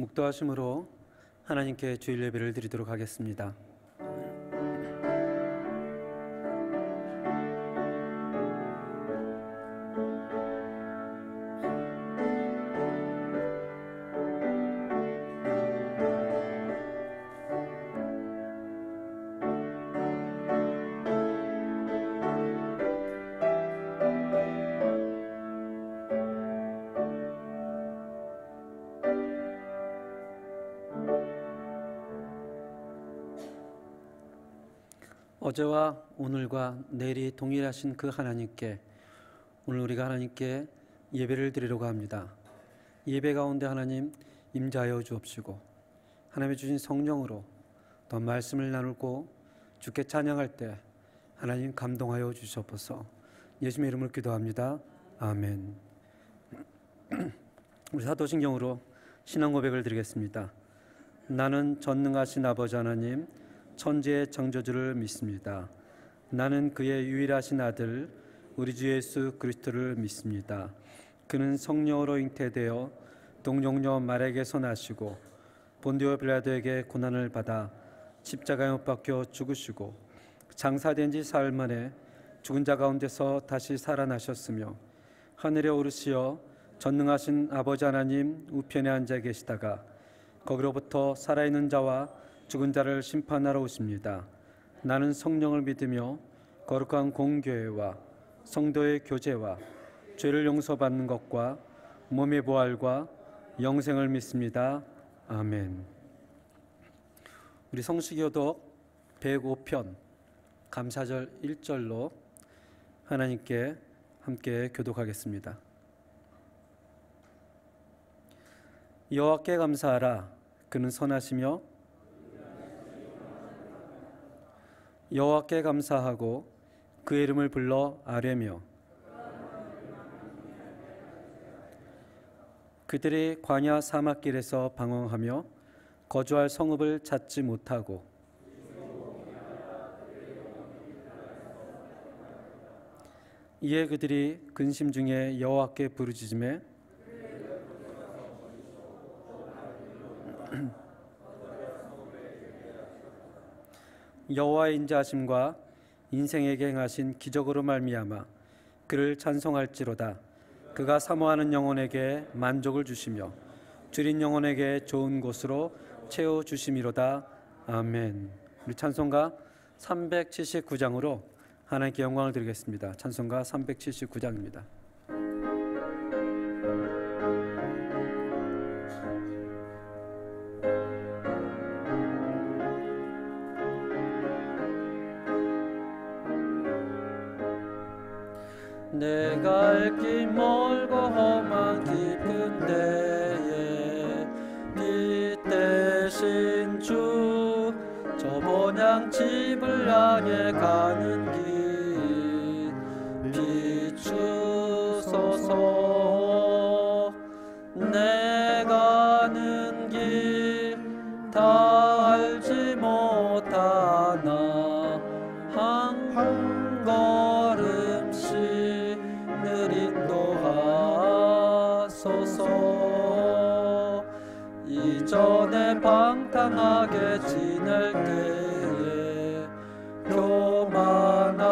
묵도하심으로 하나님께 주일 예배를 드리도록 하겠습니다. 어제와 오늘과 내일이 동일하신 그 하나님께 오늘 우리가 하나님께 예배를 드리려고 합니다. 예배 가운데 하나님 임재하여 주옵시고 하나님이 주신 성령으로 더 말씀을 나누고 주께 찬양할 때 하나님 감동하여 주시옵소서. 예수님의 이름으로 기도합니다. 아멘. 우리 사도신경으로 신앙 고백을 드리겠습니다. 나는 전능하신 아버지 하나님 천지의 창조주를 믿습니다. 나는 그의 유일하신 아들 우리 주 예수 그리스도를 믿습니다. 그는 성령으로 잉태되어 동정녀 마리아에게서 나시고 본디오 빌라도에게 고난을 받아 십자가에 못 박혀 죽으시고 장사된 지 사흘 만에 죽은 자 가운데서 다시 살아나셨으며 하늘에 오르시어 전능하신 아버지 하나님 우편에 앉아 계시다가 거기로부터 살아있는 자와 죽은 자를 심판하러 오십니다. 나는 성령을 믿으며 거룩한 공교회와 성도의 교제와 죄를 용서받는 것과 몸의 부활과 영생을 믿습니다. 아멘. 우리 성시교독 105편 감사절 1절로 하나님께 함께 교독하겠습니다. 여호와께 감사하라. 그는 선하시며 여호와께 감사하고 그의 이름을 불러 아뢰며 그들이 광야 사막길에서 방황하며 거주할 성읍을 찾지 못하고 이에 그들이 근심 중에 여호와께 부르짖으매 여호와의 인자하심과 인생에게 행하신 기적으로 말미암아 그를 찬송할지로다. 그가 사모하는 영혼에게 만족을 주시며 줄인 영혼에게 좋은 곳으로 채워 주심이로다. 아멘. 우리 찬송가 379장으로 하나님께 영광을 드리겠습니다. 찬송가 379장입니다. 내가 알 길 멀고 험한 깊은 데에 빛 대신 주 저 본향 집을 향해 가는 길 비추소서. 내가 아는 길 다 알지 못하나 한 걸음씩 늘 인도하소서. 이전에 방탕하게 지낼 때에 교만하여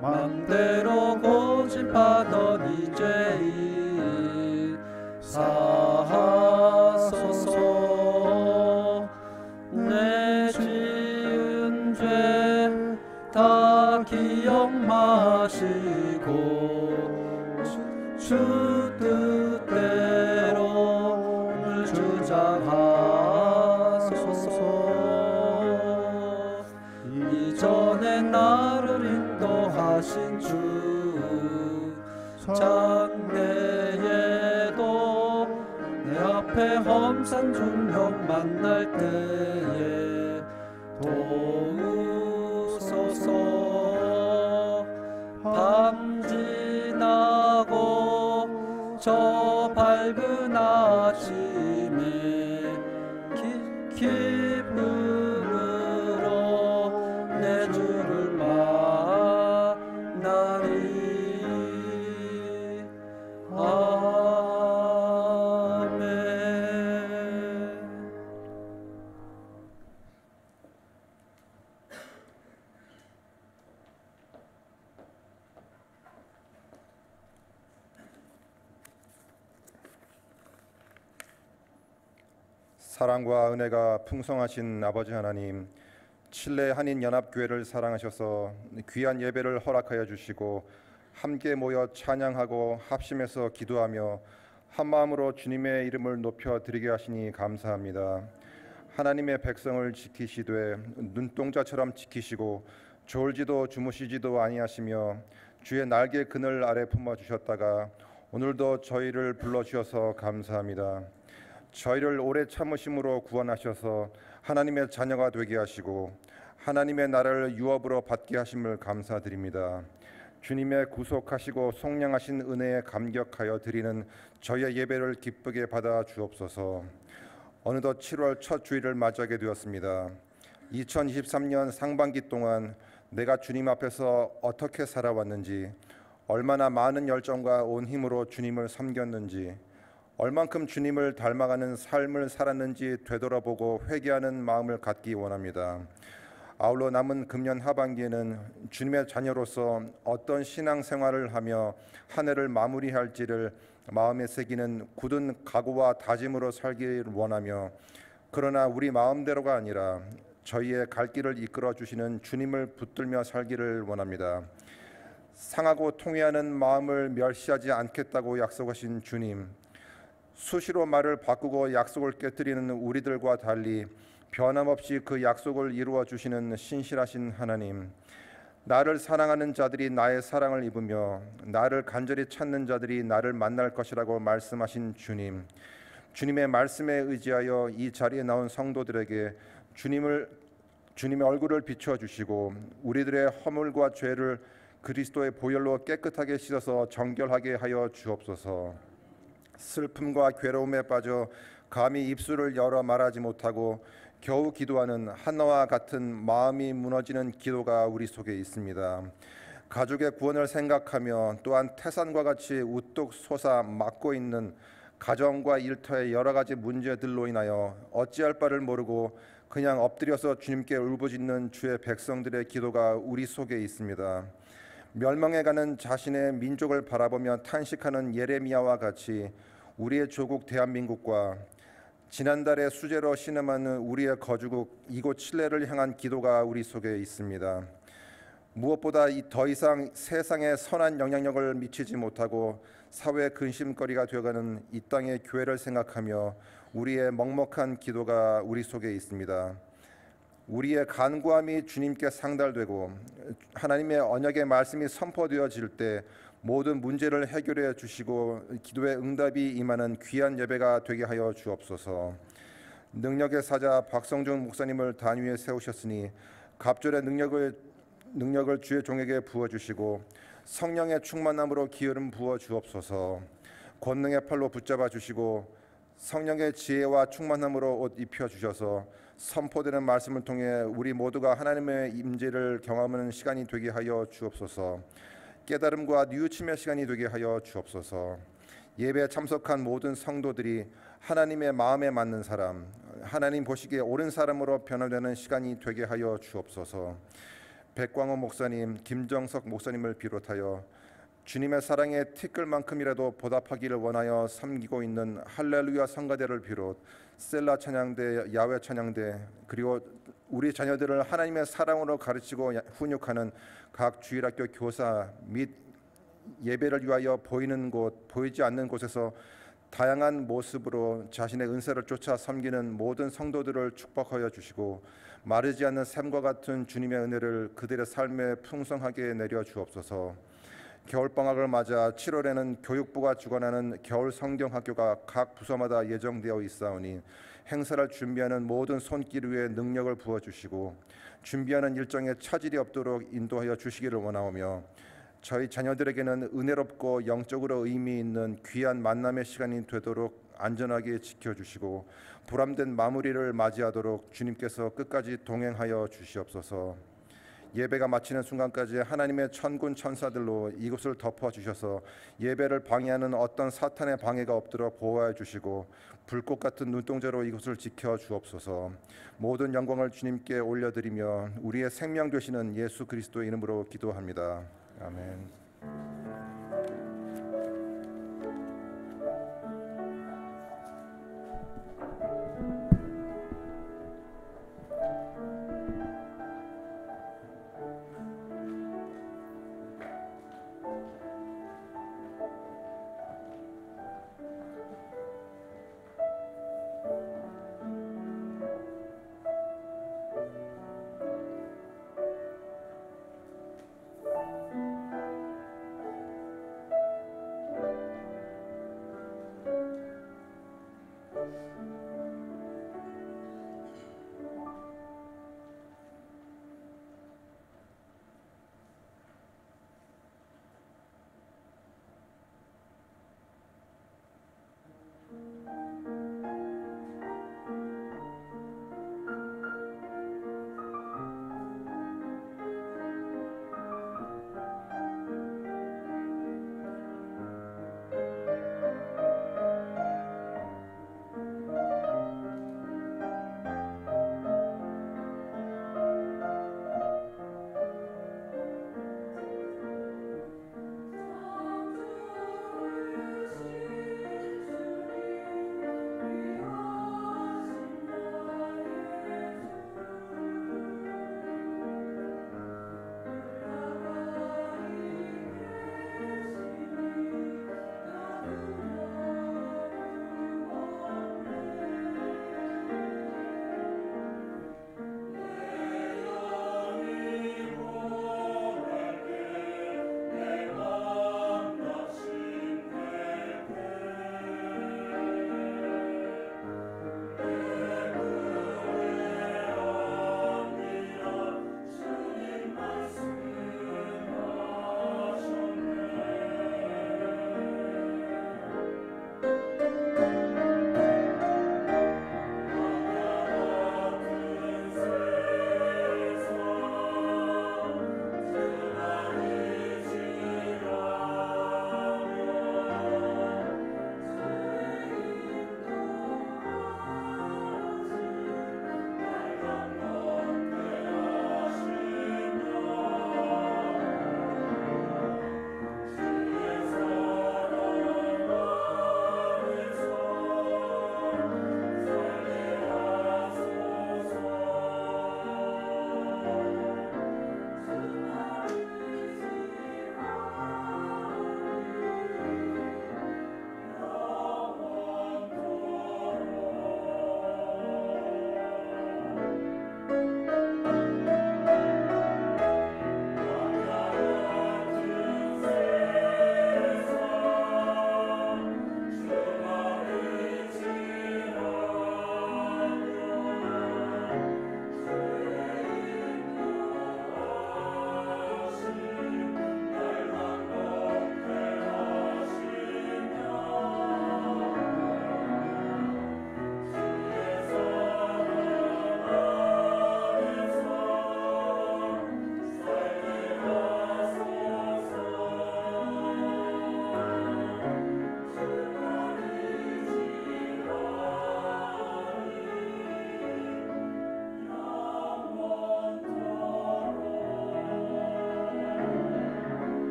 맘대로 고집하던 이제일 사하소서. 내 지은 죄 다 기억 마시고 주 뜻대로 늘 주장하소서. 이전에 나를 인도하신 주 장래에도 내 앞에 험산 중형 만날 때에 도우소서. 밤 지나고 저 밝은 아침에 기쁨으로 내 주를 만나리. 아멘. 사랑과 은혜가 풍성하신 아버지 하나님, 칠레 한인연합교회를 사랑하셔서 귀한 예배를 허락하여 주시고 함께 모여 찬양하고 합심해서 기도하며 한마음으로 주님의 이름을 높여드리게 하시니 감사합니다. 하나님의 백성을 지키시되 눈동자처럼 지키시고 졸지도 주무시지도 아니하시며 주의 날개 그늘 아래 품어주셨다가 오늘도 저희를 불러주셔서 감사합니다. 저희를 오래 참으심으로 구원하셔서 하나님의 자녀가 되게 하시고 하나님의 나라를 유업으로 받게 하심을 감사드립니다. 주님의 구속하시고 속량하신 은혜에 감격하여 드리는 저희의 예배를 기쁘게 받아 주옵소서. 어느덧 7월 첫 주일을 맞이하게 되었습니다. 2023년 상반기 동안 내가 주님 앞에서 어떻게 살아왔는지, 얼마나 많은 열정과 온 힘으로 주님을 섬겼는지, 얼만큼 주님을 닮아가는 삶을 살았는지 되돌아보고 회개하는 마음을 갖기 원합니다. 아울러 남은 금년 하반기에는 주님의 자녀로서 어떤 신앙생활을 하며 한 해를 마무리할지를 마음에 새기는 굳은 각오와 다짐으로 살기를 원하며, 그러나 우리 마음대로가 아니라 저희의 갈 길을 이끌어 주시는 주님을 붙들며 살기를 원합니다. 상하고 통회하는 마음을 멸시하지 않겠다고 약속하신 주님, 수시로 말을 바꾸고 약속을 깨뜨리는 우리들과 달리 변함없이 그 약속을 이루어 주시는 신실하신 하나님, 나를 사랑하는 자들이 나의 사랑을 입으며 나를 간절히 찾는 자들이 나를 만날 것이라고 말씀하신 주님, 주님의 말씀에 의지하여 이 자리에 나온 성도들에게 주님의 얼굴을 비춰 주시고 우리들의 허물과 죄를 그리스도의 보혈로 깨끗하게 씻어서 정결하게 하여 주옵소서. 슬픔과 괴로움에 빠져 감히 입술을 열어 말하지 못하고 겨우 기도하는 하나와 같은 마음이 무너지는 기도가 우리 속에 있습니다. 가족의 구원을 생각하며 또한 태산과 같이 우뚝 솟아 막고 있는 가정과 일터의 여러 가지 문제들로 인하여 어찌할 바를 모르고 그냥 엎드려서 주님께 울부짖는 주의 백성들의 기도가 우리 속에 있습니다. 멸망해가는 자신의 민족을 바라보며 탄식하는 예레미야와 같이 우리의 조국 대한민국과 지난달에 수재로 신음하는 우리의 거주국 이곳 칠레를 향한 기도가 우리 속에 있습니다. 무엇보다 더 이상 세상에 선한 영향력을 미치지 못하고 사회 근심거리가 되어가는 이 땅의 교회를 생각하며 우리의 먹먹한 기도가 우리 속에 있습니다. 우리의 간구함이 주님께 상달되고 하나님의 언약의 말씀이 선포되어질 때 모든 문제를 해결해 주시고 기도의 응답이 임하는 귀한 예배가 되게 하여 주옵소서. 능력의 사자 박성준 목사님을 단위에 세우셨으니 갑절의 능력을 주의 종에게 부어주시고 성령의 충만함으로 기름 부어 주옵소서. 권능의 팔로 붙잡아 주시고 성령의 지혜와 충만함으로 옷 입혀 주셔서 선포되는 말씀을 통해 우리 모두가 하나님의 임재를 경험하는 시간이 되게 하여 주옵소서. 깨달음과 뉘우침의 시간이 되게 하여 주옵소서. 예배에 참석한 모든 성도들이 하나님의 마음에 맞는 사람, 하나님 보시기에 옳은 사람으로 변화되는 시간이 되게 하여 주옵소서. 백광호 목사님, 김정석 목사님을 비롯하여 주님의 사랑에 티끌만큼이라도 보답하기를 원하여 섬기고 있는 할렐루야 성가대를 비롯 셀라 찬양대, 야외 찬양대, 그리고 우리 자녀들을 하나님의 사랑으로 가르치고 훈육하는 각 주일학교 교사 및 예배를 위하여 보이는 곳, 보이지 않는 곳에서 다양한 모습으로 자신의 은사를 쫓아 섬기는 모든 성도들을 축복하여 주시고 마르지 않는 샘과 같은 주님의 은혜를 그들의 삶에 풍성하게 내려 주옵소서. 겨울방학을 맞아 7월에는 교육부가 주관하는 겨울 성경학교가 각 부서마다 예정되어 있사오니 행사를 준비하는 모든 손길 위에 능력을 부어주시고 준비하는 일정에 차질이 없도록 인도하여 주시기를 원하오며 저희 자녀들에게는 은혜롭고 영적으로 의미 있는 귀한 만남의 시간이 되도록 안전하게 지켜주시고 보람된 마무리를 맞이하도록 주님께서 끝까지 동행하여 주시옵소서. 예배가 마치는 순간까지 하나님의 천군 천사들로 이곳을 덮어주셔서 예배를 방해하는 어떤 사탄의 방해가 없도록 보호해 주시고 불꽃 같은 눈동자로 이곳을 지켜 주옵소서. 모든 영광을 주님께 올려드리며 우리의 생명 되시는 예수 그리스도의 이름으로 기도합니다. 아멘.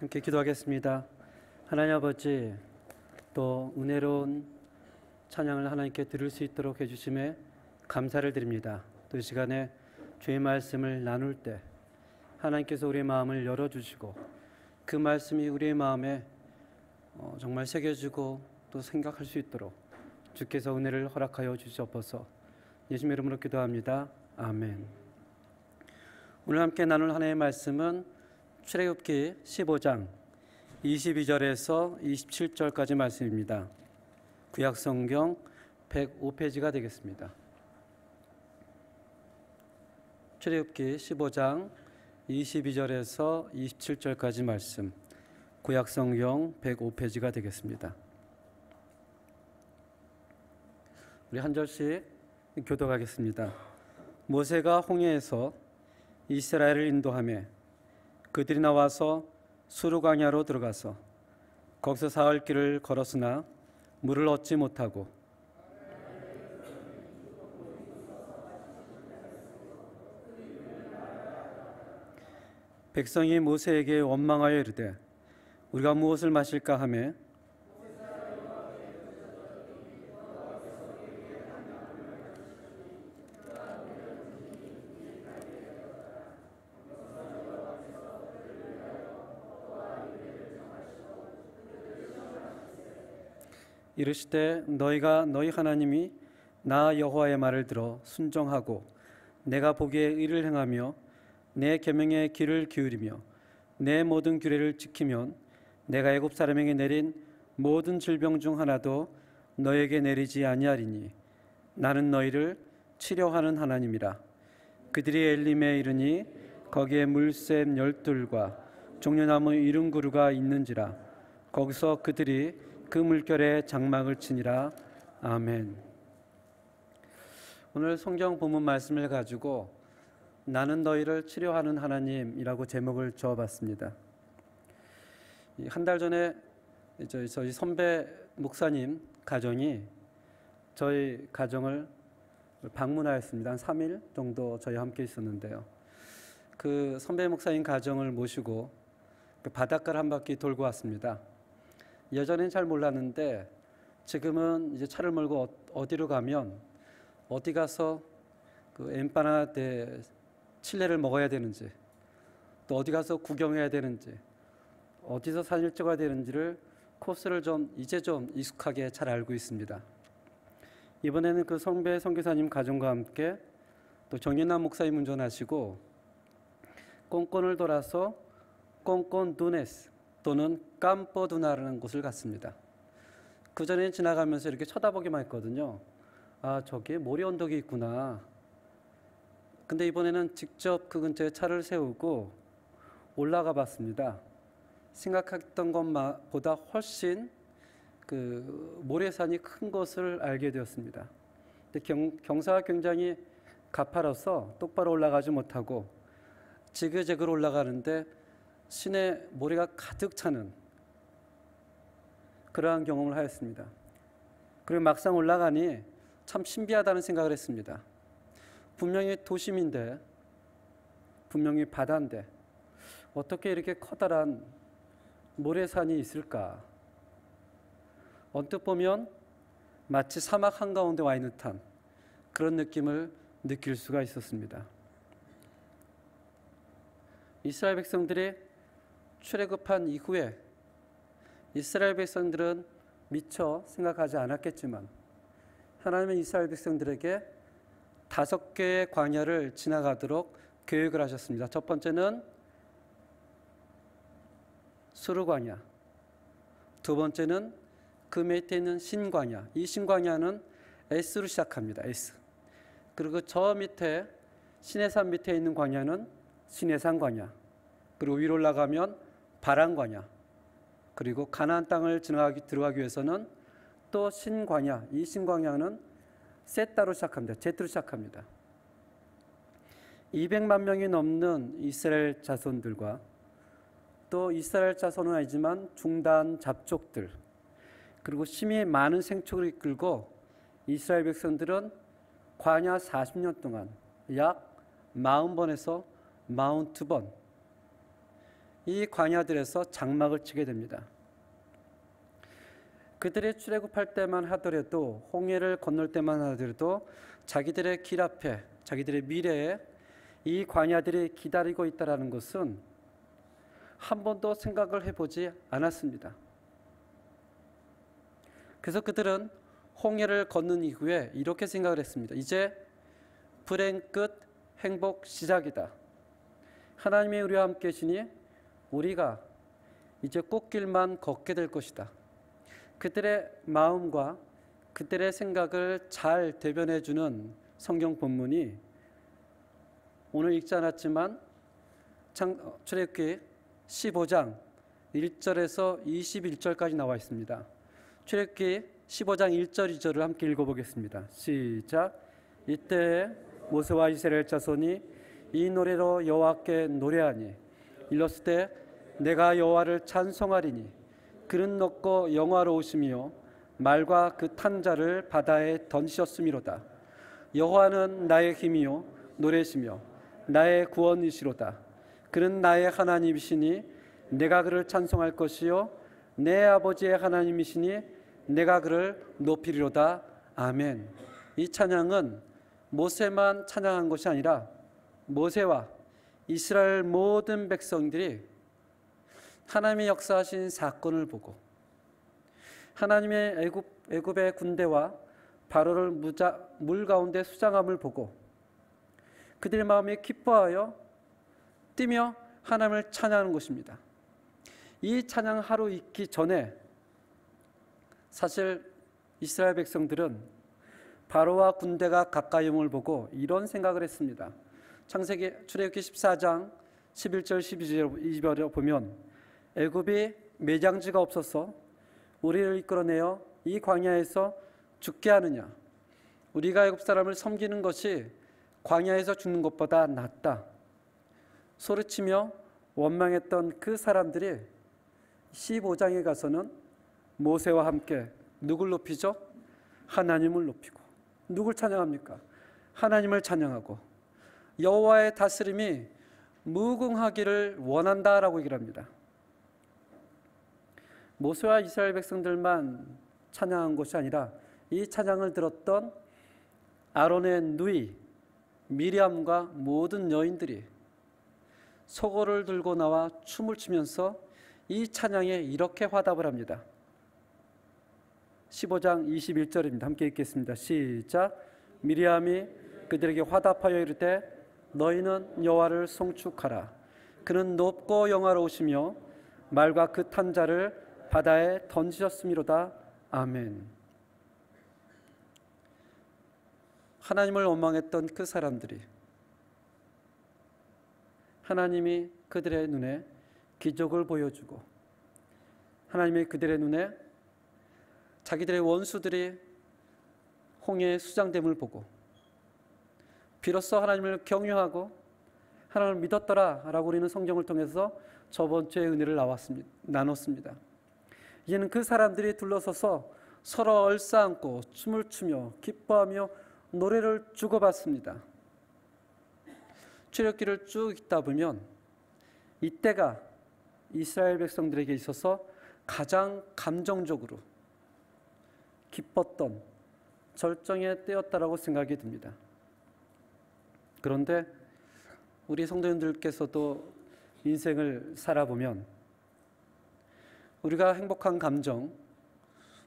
함께 기도하겠습니다. 하나님 아버지, 또 은혜로운 찬양을 하나님께 드릴 수 있도록 해주심에 감사를 드립니다. 또 이 시간에 주의 말씀을 나눌 때 하나님께서 우리의 마음을 열어주시고 그 말씀이 우리의 마음에 정말 새겨지고 또 생각할 수 있도록 주께서 은혜를 허락하여 주시옵소서. 예수님 이름으로 기도합니다. 아멘. 오늘 함께 나눌 하나님의 말씀은 출애굽기 15장 22절에서 27절까지 말씀입니다. 구약성경 105페이지가 되겠습니다. 출애굽기 15장 22절에서 27절까지 말씀, 구약성경 105페이지가 되겠습니다. 우리 한 절씩 교독하겠습니다. 모세가 홍해에서 이스라엘을 인도하며 그들이 나와서 수르 광야로 들어가서 거기서 사흘 길을 걸었으나 물을 얻지 못하고 백성이 모세에게 원망하여 이르되 우리가 무엇을 마실까 하매 이르시되 너희가 너희 하나님이 나 여호와의 말을 들어 순종하고 내가 보기에 의를 행하며 내 계명에 귀를 기울이며 내 모든 규례를 지키면 내가 애굽 사람에게 내린 모든 질병 중 하나도 너에게 내리지 아니하리니 나는 너희를 치료하는 하나님이라. 그들이 엘림에 이르니 거기에 물샘 12과 종려나무 70그루가 있는지라. 거기서 그들이 그 물결에 장막을 치니라. 아멘. 오늘 성경 본문 말씀을 가지고 나는 너희를 치료하는 하나님이라고 제목을 지어봤습니다. 한 달 전에 저희 선배 목사님 가정이 저희 가정을 방문하였습니다. 한 3일 정도 저희 함께 있었는데요. 그 선배 목사님 가정을 모시고 바닷가를 한 바퀴 돌고 왔습니다. 예전엔 잘 몰랐는데 지금은 이제 차를 몰고 어디로 가면 어디 가서 그 엠파나데 칠레를 먹어야 되는지, 또 어디 가서 구경해야 되는지, 어디서 사진을 찍어야 되는지를 코스를 이제 좀 익숙하게 잘 알고 있습니다. 이번에는 그 성배 선교사님 가정과 함께 또 정연남 목사님 운전하시고 꽁꽁을 돌아서 꽁꽁 두네스 또는 깜뽀두나라는 곳을 갔습니다. 그 전에 지나가면서 이렇게 쳐다보기만 했거든요. 아, 저기에 모리 언덕이 있구나. 근데 이번에는 직접 그 근처에 차를 세우고 올라가 봤습니다. 생각했던 것보다 훨씬 그 모래산이 큰 것을 알게 되었습니다. 근데 경사가 굉장히 가파라서 똑바로 올라가지 못하고 지그재그로 올라가는데 시내 모래가 가득 차는 그러한 경험을 하였습니다. 그리고 막상 올라가니 참 신비하다는 생각을 했습니다. 분명히 도심인데, 분명히 바다인데 어떻게 이렇게 커다란 모래산이 있을까? 언뜻 보면 마치 사막 한가운데 와 있는 듯한 그런 느낌을 느낄 수가 있었습니다. 이스라엘 백성들이 출애굽한 이후에 이스라엘 백성들은 미처 생각하지 않았겠지만 하나님은 이스라엘 백성들에게 5개의 광야를 지나가도록 계획을 하셨습니다. 첫 번째는 수르 광야, 두 번째는 그 밑에 있는 신광야. 이 신광야는 S로 시작합니다. S. 그리고 저 밑에 시내산 밑에 있는 광야는 시내산 광야. 그리고 위로 올라가면 바란 광야. 그리고 가나안 땅을 들어가기 위해서는 또 신광야. 이 신광야는 세타로 시작합니다. 제트로 시작합니다. 200만 명이 넘는 이스라엘 자손들과 또 이스라엘 자손은 아니지만 중단 잡족들 그리고 심히 많은 생축을 이끌고 이스라엘 백성들은 광야 40년 동안 약 40번에서 42번 이 광야들에서 장막을 치게 됩니다. 그들이 출애굽할 때만 하더라도, 홍해를 건널 때만 하더라도 자기들의 길 앞에, 자기들의 미래에 이 광야들이 기다리고 있다는 것은 한 번도 생각을 해보지 않았습니다. 그래서 그들은 홍해를 건넌 이후에 이렇게 생각을 했습니다. 이제 불행 끝, 행복 시작이다. 하나님이 우리와 함께 계시니 우리가 이제 꽃길만 걷게 될 것이다. 그들의 마음과 그들의 생각을 잘 대변해주는 성경 본문이 오늘 읽지 않았지만 출애굽기 15장 1절에서 21절까지 나와 있습니다. 출애굽기 15장 1절 2절을 함께 읽어보겠습니다. 시작. 이때 모세와 이스라엘 자손이 이 노래로 여호와께 노래하니 일렀을 때 내가 여호와를 찬송하리니 그는 높고 영화로우시며 말과 그 탄 자를 바다에 던지셨음이로다. 여호와는 나의 힘이요 노래시며 나의 구원이시로다. 그는 나의 하나님이시니 내가 그를 찬송할 것이요 내 아버지의 하나님이시니 내가 그를 높이리로다. 아멘. 이 찬양은 모세만 찬양한 것이 아니라 모세와 이스라엘 모든 백성들이 하나님의 역사하신 사건을 보고 하나님의 애굽의 군대와 바로를 물 가운데 수장함을 보고 그들의 마음이 기뻐하여 뛰며 하나님을 찬양하는 것입니다. 이 찬양 하루 있기 전에 사실 이스라엘 백성들은 바로와 군대가 가까이 옴을 보고 이런 생각을 했습니다. 창세기 출애굽기 14장 11절 12절을 보면 애굽이 매장지가 없어서 우리를 이끌어내어 이 광야에서 죽게 하느냐, 우리가 애굽 사람을 섬기는 것이 광야에서 죽는 것보다 낫다 소리치며 원망했던 그 사람들이 15장에 가서는 모세와 함께 누굴 높이죠? 하나님을 높이고. 누굴 찬양합니까? 하나님을 찬양하고 여호와의 다스림이 무궁하기를 원한다라고 얘기를 합니다. 모세와 이스라엘 백성들만 찬양한 것이 아니라 이 찬양을 들었던 아론의 누이 미리암과 모든 여인들이 소고를 들고 나와 춤을 추면서 이 찬양에 이렇게 화답을 합니다. 15장 21절입니다. 함께 읽겠습니다. 시작. 미리암이 그들에게 화답하여 이르되 너희는 여호와를 송축하라. 그는 높고 영화로우시며 말과 그 탄 자를 바다에 던지셨음이로다. 아멘. 하나님을 원망했던 그 사람들이 하나님이 그들의 눈에 기적을 보여주고 하나님이 그들의 눈에 자기들의 원수들이 홍해의 수장됨을 보고 비로소 하나님을 경유하고 하나님을 믿었더라 라고 우리는 성경을 통해서 저번 주에 은혜를 나눴습니다. 이제는 그 사람들이 둘러서서 서로 얼싸안고 춤을 추며 기뻐하며 노래를 주고받습니다. 출애굽기를 쭉 읽다 보면 이때가 이스라엘 백성들에게 있어서 가장 감정적으로 기뻤던 절정의 때였다라고 생각이 듭니다. 그런데 우리 성도님들께서도 인생을 살아보면 우리가 행복한 감정,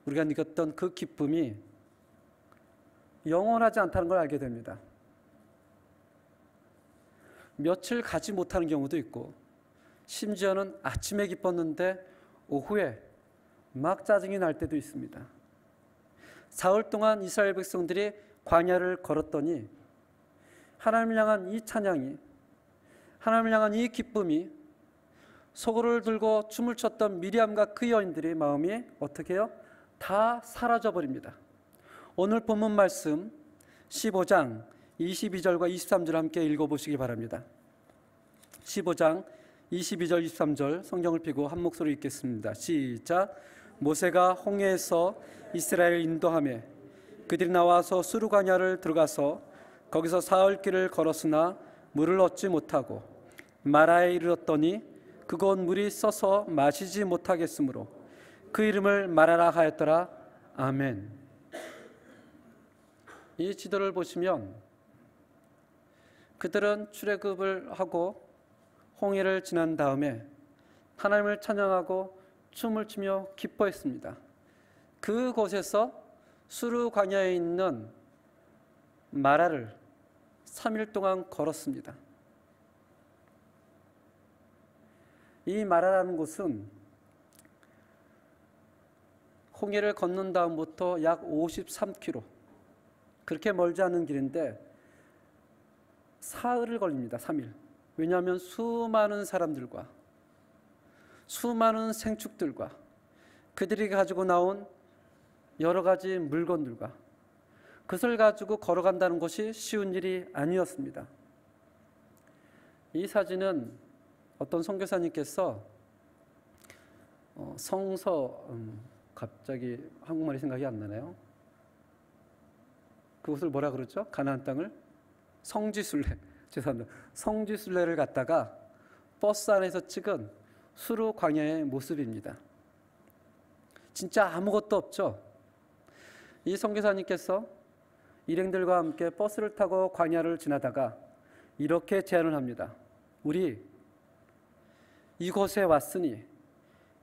우리가 느꼈던 그 기쁨이 영원하지 않다는 걸 알게 됩니다. 며칠 가지 못하는 경우도 있고 심지어는 아침에 기뻤는데 오후에 막 짜증이 날 때도 있습니다. 사흘 동안 이스라엘 백성들이 광야를 걸었더니 하나님을 향한 이 찬양이, 하나님을 향한 이 기쁨이 소고를 들고 춤을 췄던 미리암과 그 여인들의 마음이 어떻게 해요? 다 사라져버립니다. 오늘 본문 말씀 15장 22절과 23절 함께 읽어보시기 바랍니다. 15장 22절 23절 성경을 펴고 한 목소리 읽겠습니다. 시작. 모세가 홍해에서 이스라엘을 인도하며 그들이 나와서 수르 광야를 들어가서 거기서 사흘 길을 걸었으나 물을 얻지 못하고 마라에 이르렀더니 그곳 물이 써서 마시지 못하겠으므로 그 이름을 마라라 하였더라. 아멘. 이 지도를 보시면 그들은 출애굽을 하고 홍해를 지난 다음에 하나님을 찬양하고 춤을 추며 기뻐했습니다. 그곳에서 수르 광야에 있는 마라를 3일 동안 걸었습니다. 이 마라라는 곳은 홍해를 건넌 다음부터 약 53km, 그렇게 멀지 않은 길인데 사흘을 걸립니다. 3일. 왜냐하면 수많은 사람들과 수많은 생축들과 그들이 가지고 나온 여러 가지 물건들과 그것을 가지고 걸어간다는 것이 쉬운 일이 아니었습니다. 이 사진은 어떤 선교사님께서 갑자기 한국말이 생각이 안 나네요. 그곳을 뭐라 그러죠? 가나안 땅을 성지순례, 죄송합니다. 성지순례를 갔다가 버스 안에서 찍은 수르 광야의 모습입니다. 진짜 아무것도 없죠. 이 선교사님께서 일행들과 함께 버스를 타고 광야를 지나다가 이렇게 제안을 합니다. 우리 이곳에 왔으니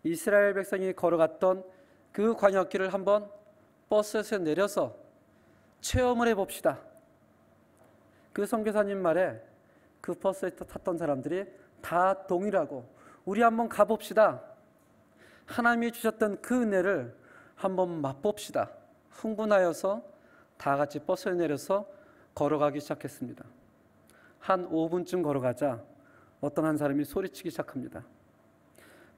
이스라엘 백성이 걸어갔던 그 광야길을 한번 버스에서 내려서 체험을 해봅시다. 그 선교사님 말에 그 버스에 탔던 사람들이 다 동일하고 우리 한번 가봅시다. 하나님이 주셨던 그 은혜를 한번 맛봅시다. 흥분하여서 다 같이 버스에 내려서 걸어가기 시작했습니다. 한 5분쯤 걸어가자 어떤 한 사람이 소리치기 시작합니다.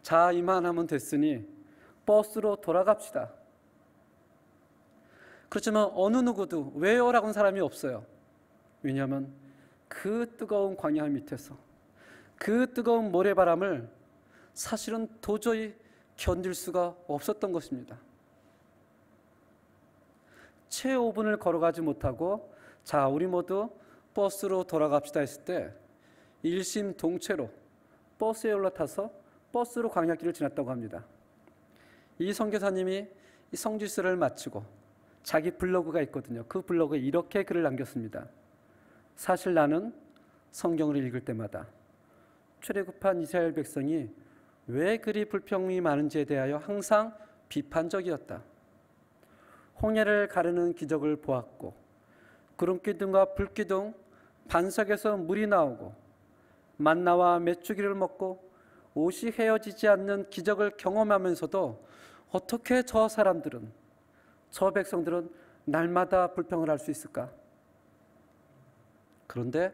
자, 이만하면 됐으니 버스로 돌아갑시다. 그렇지만 어느 누구도 왜요라고는 사람이 없어요. 왜냐하면 그 뜨거운 광야 밑에서 그 뜨거운 모래바람을 사실은 도저히 견딜 수가 없었던 것입니다. 채 5분을 걸어가지 못하고 자, 우리 모두 버스로 돌아갑시다 했을 때 일심동체로 버스에 올라타서 버스로 광야길을 지났다고 합니다. 이 선교사님이 이 성지순례를 마치고 자기 블로그가 있거든요. 그 블로그에 이렇게 글을 남겼습니다. 사실 나는 성경을 읽을 때마다 출애굽한 이스라엘 백성이 왜 그리 불평이 많은지에 대하여 항상 비판적이었다. 홍해를 가르는 기적을 보았고 구름기둥과 불기둥, 반석에서 물이 나오고 만나와 메추기를 먹고 옷이 헤어지지 않는 기적을 경험하면서도 어떻게 저 사람들은, 저 백성들은 날마다 불평을 할 수 있을까? 그런데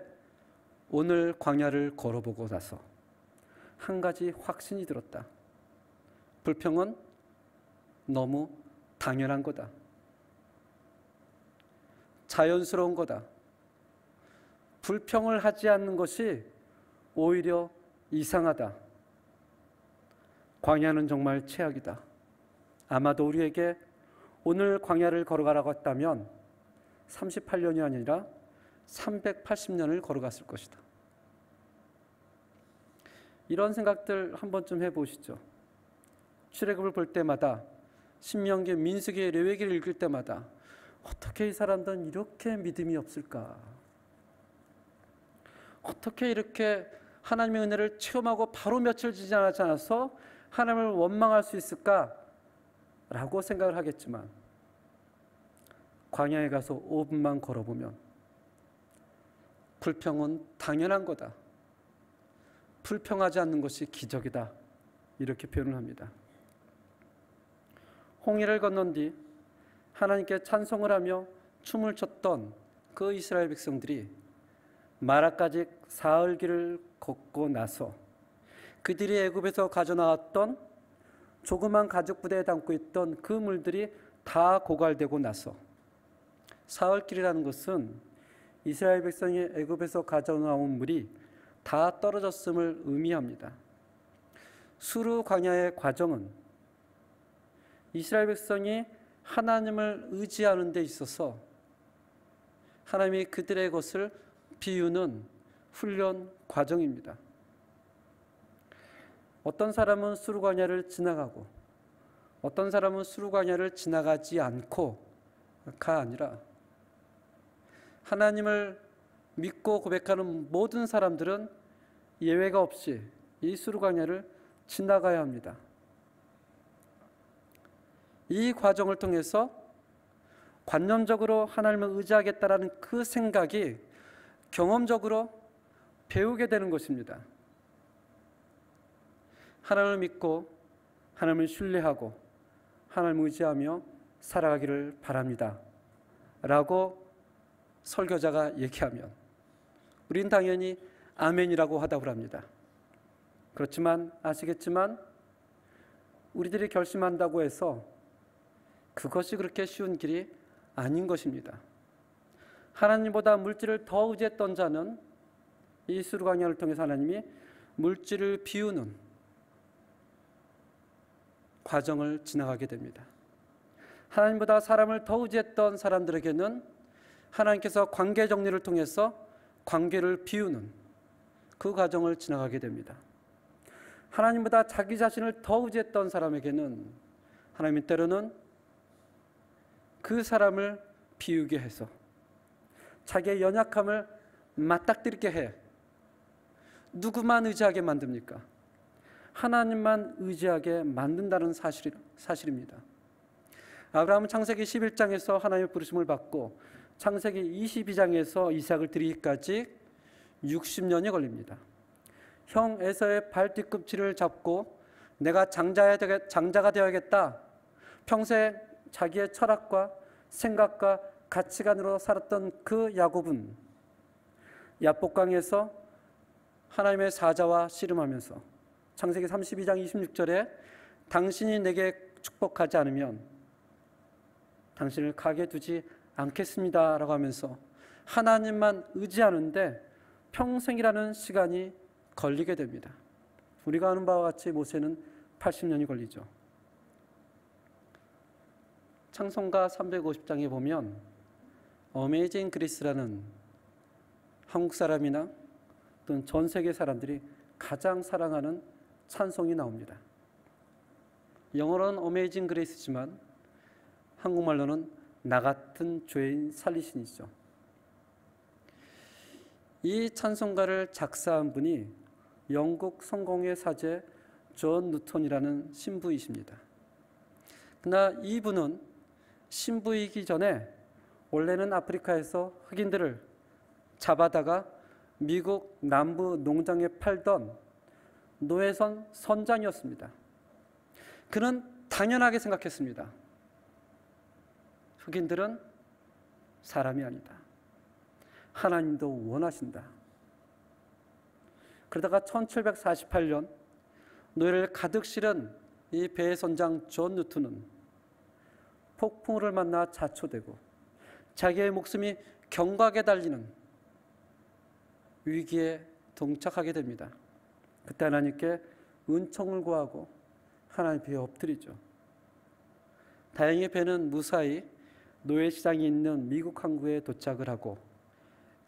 오늘 광야를 걸어보고 나서 한 가지 확신이 들었다. 불평은 너무 당연한 거다. 자연스러운 거다. 불평을 하지 않는 것이 오히려 이상하다. 광야는 정말 최악이다. 아마도 우리에게 오늘 광야를 걸어가라고 했다면 38년이 아니라 380년을 걸어갔을 것이다. 이런 생각들 한 번쯤 해보시죠. 출애굽을 볼 때마다, 신명기, 민수기, 레위기를 읽을 때마다 어떻게 이 사람들은 이렇게 믿음이 없을까? 어떻게 이렇게 하나님의 은혜를 체험하고 바로 며칠 지나지 않아서 하나님을 원망할 수 있을까? 라고 생각을 하겠지만 광야에 가서 5분만 걸어보면 불평은 당연한 거다. 불평하지 않는 것이 기적이다. 이렇게 표현을 합니다. 홍해를 건넌 뒤 하나님께 찬송을 하며 춤을 췄던 그 이스라엘 백성들이 마라까지 사흘 길을 걷고 나서 그들이 애굽에서 가져나왔던 조그만 가죽 부대에 담고 있던 그 물들이 다 고갈되고 나서 사흘 길이라는 것은 이스라엘 백성이 애굽에서 가져나온 물이 다 떨어졌음을 의미합니다. 수르 광야의 과정은 이스라엘 백성이 하나님을 의지하는 데 있어서 하나님이 그들의 것을 비우는 훈련 과정입니다. 어떤 사람은 수르과냐를 지나가고 어떤 사람은 수르과냐를 지나가지 않고가 아니라 하나님을 믿고 고백하는 모든 사람들은 예외가 없이 이 수르과냐를 지나가야 합니다. 이 과정을 통해서 관념적으로 하나님을 의지하겠다라는 그 생각이 경험적으로 배우게 되는 것입니다. 하나님을 믿고 하나님을 신뢰하고 하나님을 의지하며 살아가기를 바랍니다 라고 설교자가 얘기하면 우린 당연히 아멘이라고 화답을 합니다. 그렇지만 아시겠지만 우리들이 결심한다고 해서 그것이 그렇게 쉬운 길이 아닌 것입니다. 하나님보다 물질을 더 의지했던 자는 이 수르과냐를 통해서 하나님이 물질을 비우는 과정을 지나가게 됩니다. 하나님보다 사람을 더 의지했던 사람들에게는 하나님께서 관계 정리를 통해서 관계를 비우는 그 과정을 지나가게 됩니다. 하나님보다 자기 자신을 더 의지했던 사람에게는 하나님이 때로는 그 사람을 비우게 해서 자기의 연약함을 맞닥뜨리게 해 누구만 의지하게 만듭니까? 하나님만 의지하게 만든다는 사실입니다. 아브라함은 창세기 11장에서 하나님의 부르심을 받고 창세기 22장에서 이삭을 드리기까지 60년이 걸립니다. 형 에서의 발 뒤꿈치를 잡고 내가 장자가 되어야겠다. 평생 자기의 철학과 생각과 가치관으로 살았던 그 야곱은 야복강에서 하나님의 사자와 씨름하면서 창세기 32장 26절에 당신이 내게 축복하지 않으면 당신을 가게 두지 않겠습니다 라고 하면서 하나님만 의지하는데 평생이라는 시간이 걸리게 됩니다. 우리가 아는 바와 같이 모세는 80년이 걸리죠. 찬송가 350장에 보면 어메이징 그리스라는 한국 사람이나 또는 전 세계 사람들이 가장 사랑하는 찬송이 나옵니다. 영어로는 어메이징 그레이스지만 한국말로는 나 같은 죄인 살리신이죠. 이 찬송가를 작사한 분이 영국 성공의 사제 존 누턴이라는 신부이십니다. 그러나 이분은 신부이기 전에 원래는 아프리카에서 흑인들을 잡아다가 미국 남부 농장에 팔던 노예선 선장이었습니다. 그는 당연하게 생각했습니다. 흑인들은 사람이 아니다. 하나님도 원하신다. 그러다가 1748년 노예를 가득 실은 이 배의 선장 존 누턴은 폭풍우를 만나 자초되고 자기의 목숨이 경각에 달리는 위기에 동착하게 됩니다. 그때 하나님께 은총을 구하고 하나님 앞에 엎드리죠. 다행히 배는 무사히 노예시장이 있는 미국 항구에 도착을 하고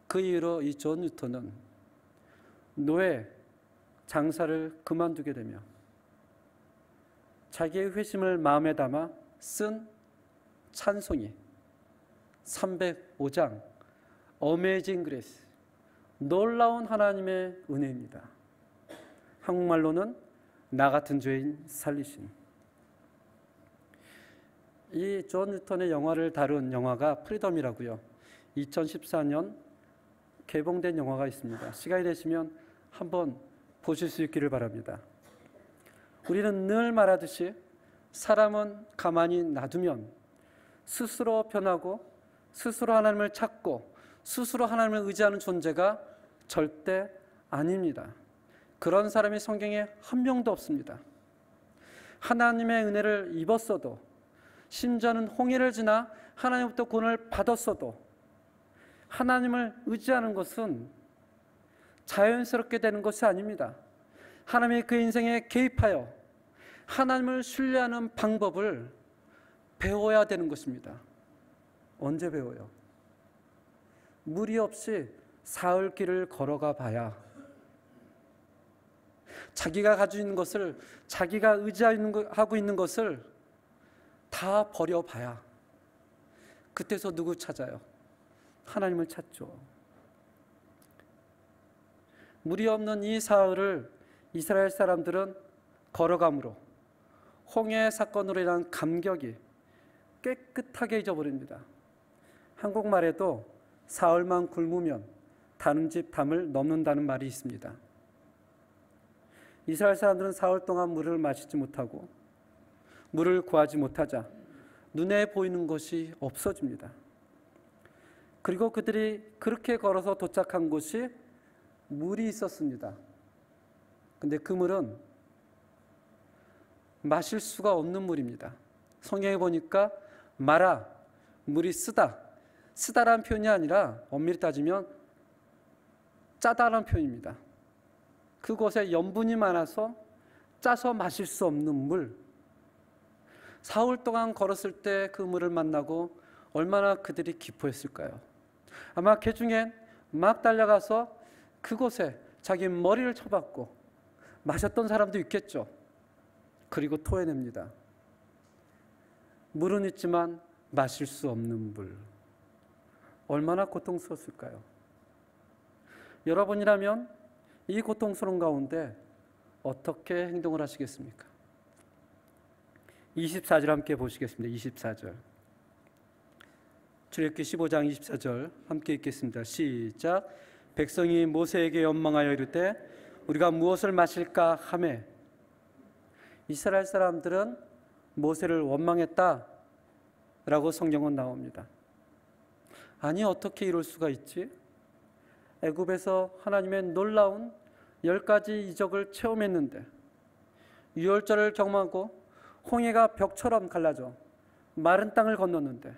그 이후로 이 존 뉴턴은 노예 장사를 그만두게 되며 자기의 회심을 마음에 담아 쓴 찬송이 305장 어메이징 그레이스 놀라운 하나님의 은혜입니다. 한국말로는 나 같은 죄인 살리신. 이 존 뉴턴의 영화를 다룬 영화가 프리덤이라고요. 2014년 개봉된 영화가 있습니다. 시간이 되시면 한번 보실 수 있기를 바랍니다. 우리는 늘 말하듯이 사람은 가만히 놔두면 스스로 변하고 스스로 하나님을 찾고 스스로 하나님을 의지하는 존재가 절대 아닙니다. 그런 사람이 성경에 한 명도 없습니다. 하나님의 은혜를 입었어도 심지어는 홍해를 지나 하나님부터 구원을 받았어도 하나님을 의지하는 것은 자연스럽게 되는 것이 아닙니다. 하나님이 그 인생에 개입하여 하나님을 신뢰하는 방법을 배워야 되는 것입니다. 언제 배워요? 무리 없이 사흘길을 걸어가 봐야 자기가 가지고 있는 것을, 자기가 의지하고 있는 것을 다 버려봐야 그때서 누구 찾아요? 하나님을 찾죠. 물이 없는 이 사흘을 이스라엘 사람들은 걸어감으로 홍해 사건으로 인한 감격이 깨끗하게 잊어버립니다. 한국말에도 사흘만 굶으면 다른 집 담을 넘는다는 말이 있습니다. 이스라엘 사람들은 사흘 동안 물을 마시지 못하고 물을 구하지 못하자 눈에 보이는 것이 없어집니다. 그리고 그들이 그렇게 걸어서 도착한 곳이 물이 있었습니다. 근데 그 물은 마실 수가 없는 물입니다. 성경에 보니까 마라, 물이 쓰다라는 표현이 아니라 엄밀히 따지면 짜다라는 표현입니다. 그곳에 염분이 많아서 짜서 마실 수 없는 물. 사흘 동안 걸었을 때 그 물을 만나고 얼마나 그들이 기뻐했을까요? 아마 그 중엔 막 달려가서 그곳에 자기 머리를 쳐박고 마셨던 사람도 있겠죠. 그리고 토해냅니다. 물은 있지만 마실 수 없는 물. 얼마나 고통스러웠을까요? 여러분이라면 이 고통스러운 가운데 어떻게 행동을 하시겠습니까? 24절 함께 보시겠습니다. 24절. 출애굽기 15장 24절 함께 읽겠습니다. 시작. 백성이 모세에게 원망하여 이르되 우리가 무엇을 마실까 하매. 이스라엘 사람들은 모세를 원망했다라고 성경은 나옵니다. 아니 어떻게 이럴 수가 있지? 애굽에서 하나님의 놀라운 10가지 이적을 체험했는데 유월절을 경험하고 홍해가 벽처럼 갈라져 마른 땅을 건넜는데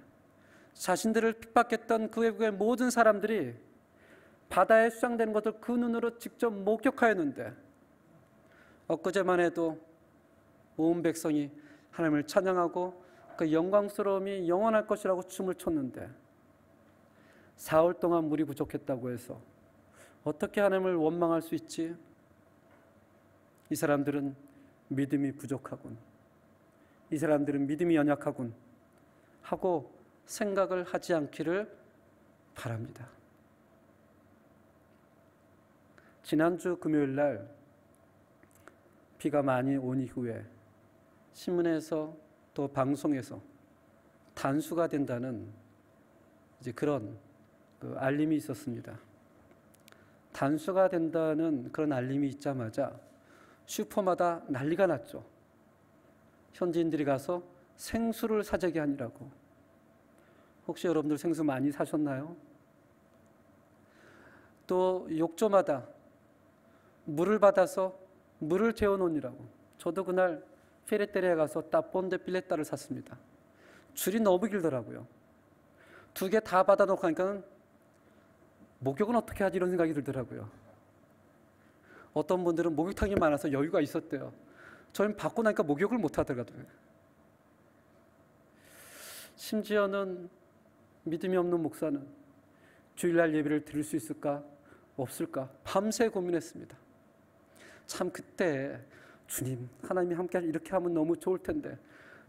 자신들을 핍박했던 그 외국의 모든 사람들이 바다에 수장되는 것을 그 눈으로 직접 목격하였는데 엊그제만 해도 온 백성이 하나님을 찬양하고 그 영광스러움이 영원할 것이라고 춤을 췄는데 사흘 동안 물이 부족했다고 해서 어떻게 하나님을 원망할 수 있지? 이 사람들은 믿음이 부족하군. 이 사람들은 믿음이 연약하군 하고 생각을 하지 않기를 바랍니다. 지난주 금요일 날 비가 많이 온 이후에 신문에서 또 방송에서 단수가 된다는 이제 그런 알림이 있었습니다. 단수가 된다는 그런 알림이 있자마자 슈퍼마다 난리가 났죠. 현지인들이 가서 생수를 사재기 하니라고. 혹시 여러분들 생수 많이 사셨나요? 또 욕조마다 물을 받아서 물을 재워놓으라고. 저도 그날 페레테리에 가서 따본데 빌레타를 샀습니다. 줄이 너무 길더라고요. 2개 다 받아놓고 하니까 목욕은 어떻게 하지 이런 생각이 들더라고요. 어떤 분들은 목욕탕이 많아서 여유가 있었대요. 저는 받고 나니까 목욕을 못 하더라고요. 심지어는 믿음이 없는 목사는 주일날 예배를 드릴 수 있을까 없을까 밤새 고민했습니다. 참 그때 주님 하나님이 함께 이렇게 하면 너무 좋을 텐데